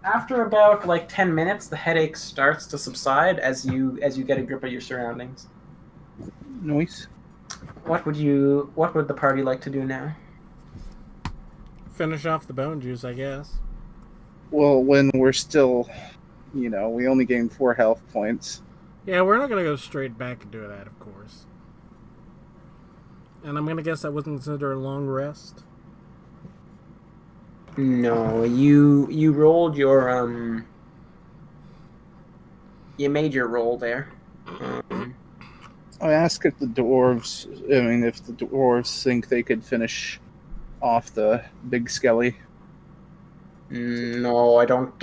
after about like 10 minutes, the headache starts to subside as you get a grip of your surroundings. Nice. What would the party like to do now? Finish off the bone juice, I guess. Well, when we're still, we only gain 4 health points. Yeah, we're not gonna go straight back and do that, of course. And I'm gonna guess that wasn't considered a long rest. No, you rolled your you made your roll there. I asked if the dwarves. If the dwarves think they could finish off the big skelly. No, I don't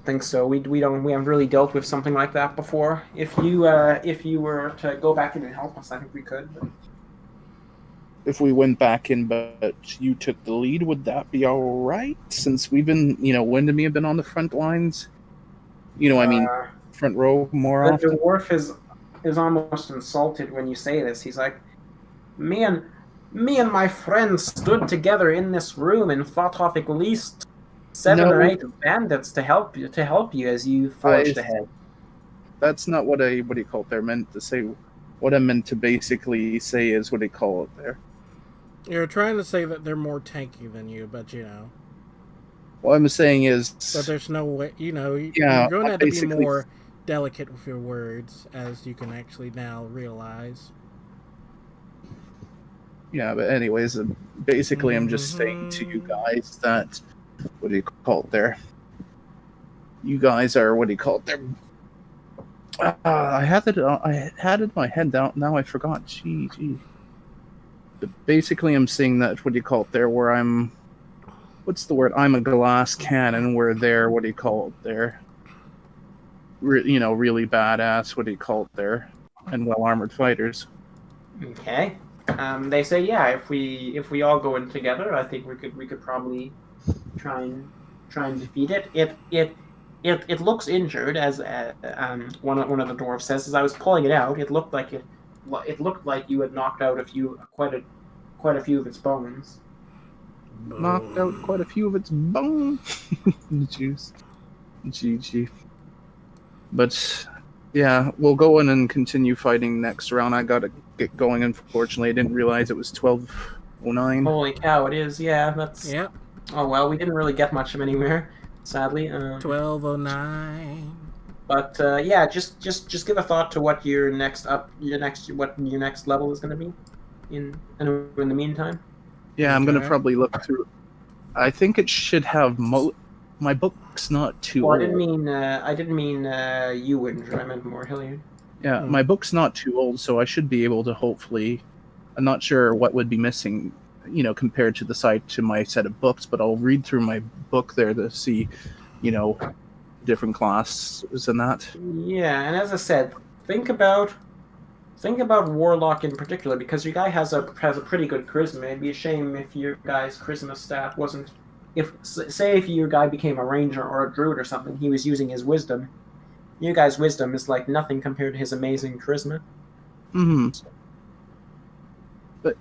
think so. We haven't really dealt with something like that before. If you were to go back in and help us, I think we could. But... If we went back in, but you took the lead, would that be all right? Since we've been, Wind and me have been on the front lines. Front row more often. The dwarf is almost insulted when you say this. He's like, me and my friends stood together in this room and fought off at least 7 or 8 bandits to help you as you forged ahead. That's not what I meant to say. What I meant to basically say is what they call it there. You're trying to say that they're more tanky than you, but What I'm saying is... But there's no way, you're going to have to be more delicate with your words, as you can actually now realize. Yeah, but anyways, basically I'm just saying to you guys that... What do you call it there? You guys are, what do you call it there? I had it in my head down. Now I forgot. Gee. But basically, I'm saying that. What do you call it there? Where I'm. What's the word? I'm a glass cannon. Where they're. What do you call it there? Really badass. What do you call it there? And well armored fighters. Okay. They say if we all go in together, I think we could probably try and defeat it. It looks injured, as one of the dwarves says. As I was pulling it out, it looked like you had knocked out quite a few of its bones. Knocked out quite a few of its bones. Juice. GG. But yeah, we'll go in and continue fighting next round. I gotta get going. Unfortunately, I didn't realize it was 12:09. Holy cow! It is. Yeah, that's. Yep. Oh well, we didn't really get much of anywhere. Sadly, 12:09. But just give a thought to what your next level is going to be. In the meantime. Yeah, I'm gonna probably look through. I think it should have my book's not too old. I didn't mean you, Winder. I meant more Hilliard. Yeah, my book's not too old, so I should be able to hopefully. I'm not sure what would be missing, compared to to my set of books, but I'll read through my book there to see, different classes and that. Yeah, and as I said, think about Warlock in particular, because your guy has a pretty good charisma. It'd be a shame if your guy's charisma stat wasn't. If your guy became a ranger or a druid or something, he was using his wisdom. Your guy's wisdom is like nothing compared to his amazing charisma. But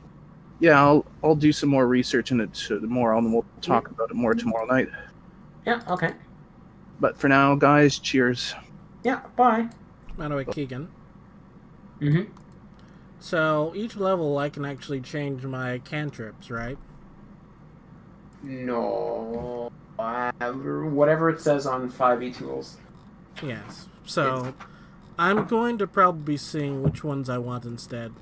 yeah, I'll do some more research in it tomorrow, and we'll talk about it more tomorrow night. Yeah. Okay. But for now, guys, cheers. Yeah. Bye. By the way, Keegan. Mm-hmm. So each level, I can actually change my cantrips, right? No. Whatever it says on 5e tools. Yes. So, I'm going to probably be seeing which ones I want instead.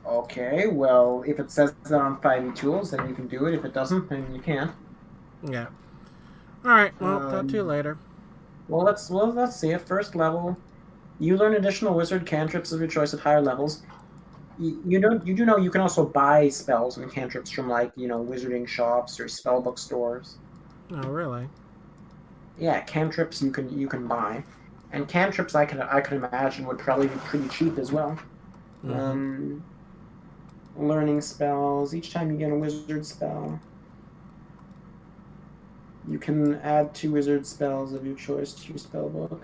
Okay, well, if it says that on 5e tools, then you can do it. If it doesn't, then you can't. Yeah. Alright, well, talk to you later. Well, let's see. At first level, you learn additional wizard cantrips of your choice at higher levels. You do know you can also buy spells and cantrips from wizarding shops or spellbook stores. Oh, really? Yeah, cantrips you can buy, and cantrips I can imagine would probably be pretty cheap as well. Mm-hmm. Learning spells. Each time you get a wizard spell, you can add 2 wizard spells of your choice to your spellbook.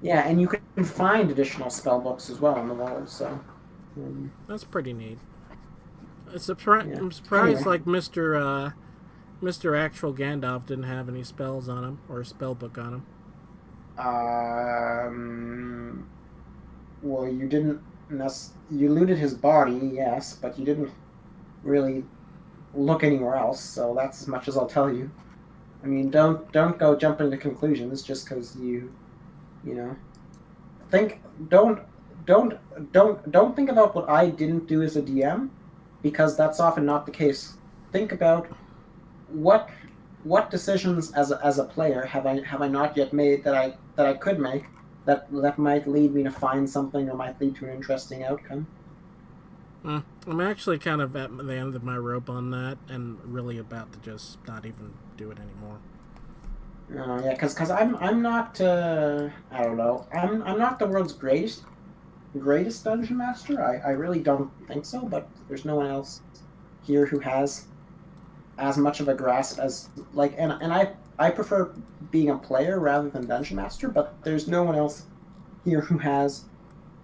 Yeah, and you can find additional spellbooks as well on the world. So That's pretty neat. I'm Yeah. surprised, Anyway. like, Mr. Actual Gandalf didn't have any spells on him, or a spellbook on him. Well, you didn't. You looted his body, yes, but you didn't really look anywhere else. So that's as much as I'll tell you. I mean, don't go jumping to conclusions just because you think. Don't think about what I didn't do as a DM, because that's often not the case. Think about what decisions as a player have I not yet made that I could make that might lead me to find something or might lead to an interesting outcome. I'm actually kind of at the end of my rope on that, and really about to just not even do it anymore. Yeah, because I'm not I don't know, I'm not the world's greatest dungeon master. I really don't think so, but there's no one else here who has as much of a grasp as and I prefer being a player rather than dungeon master, but there's no one else here who has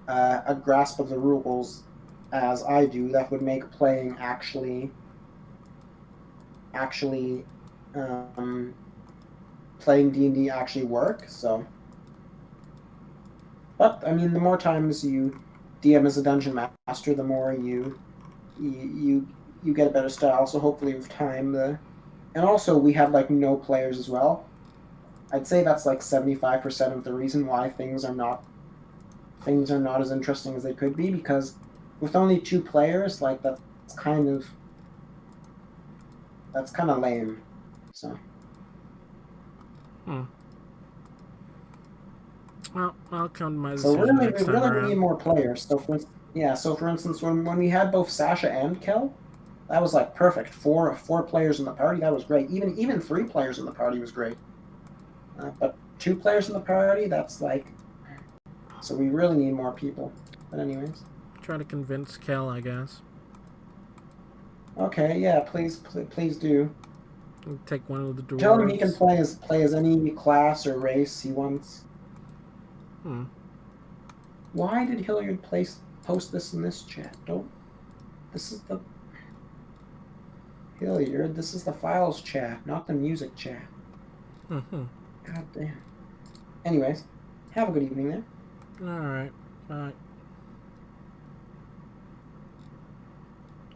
a grasp of the rules as I do that would make playing actually playing D&D actually work. So, but I mean, the more times you DM as a dungeon master, the more you get a better style. So hopefully with time, and also we have no players as well. I'd say that's 75% of the reason why things are not as interesting as they could be, because with only 2 players, that's kind of lame. So. Well, I'll come to my So decision we next time really around. need more players. So for instance, when we had both Sasha and Kel, that was perfect. Four players in the party, that was great. Even 3 players in the party was great. But 2 players in the party, that's so we really need more people. But anyways. Try to convince Kel, I guess. Okay, yeah, please do. Take one of the dwarves. Tell him he can play as any class or race he wants. Why did Hilliard post this in this chat? This is the Hilliard. This is the files chat, not the music chat. God damn. Anyways, have a good evening there. All right. Bye.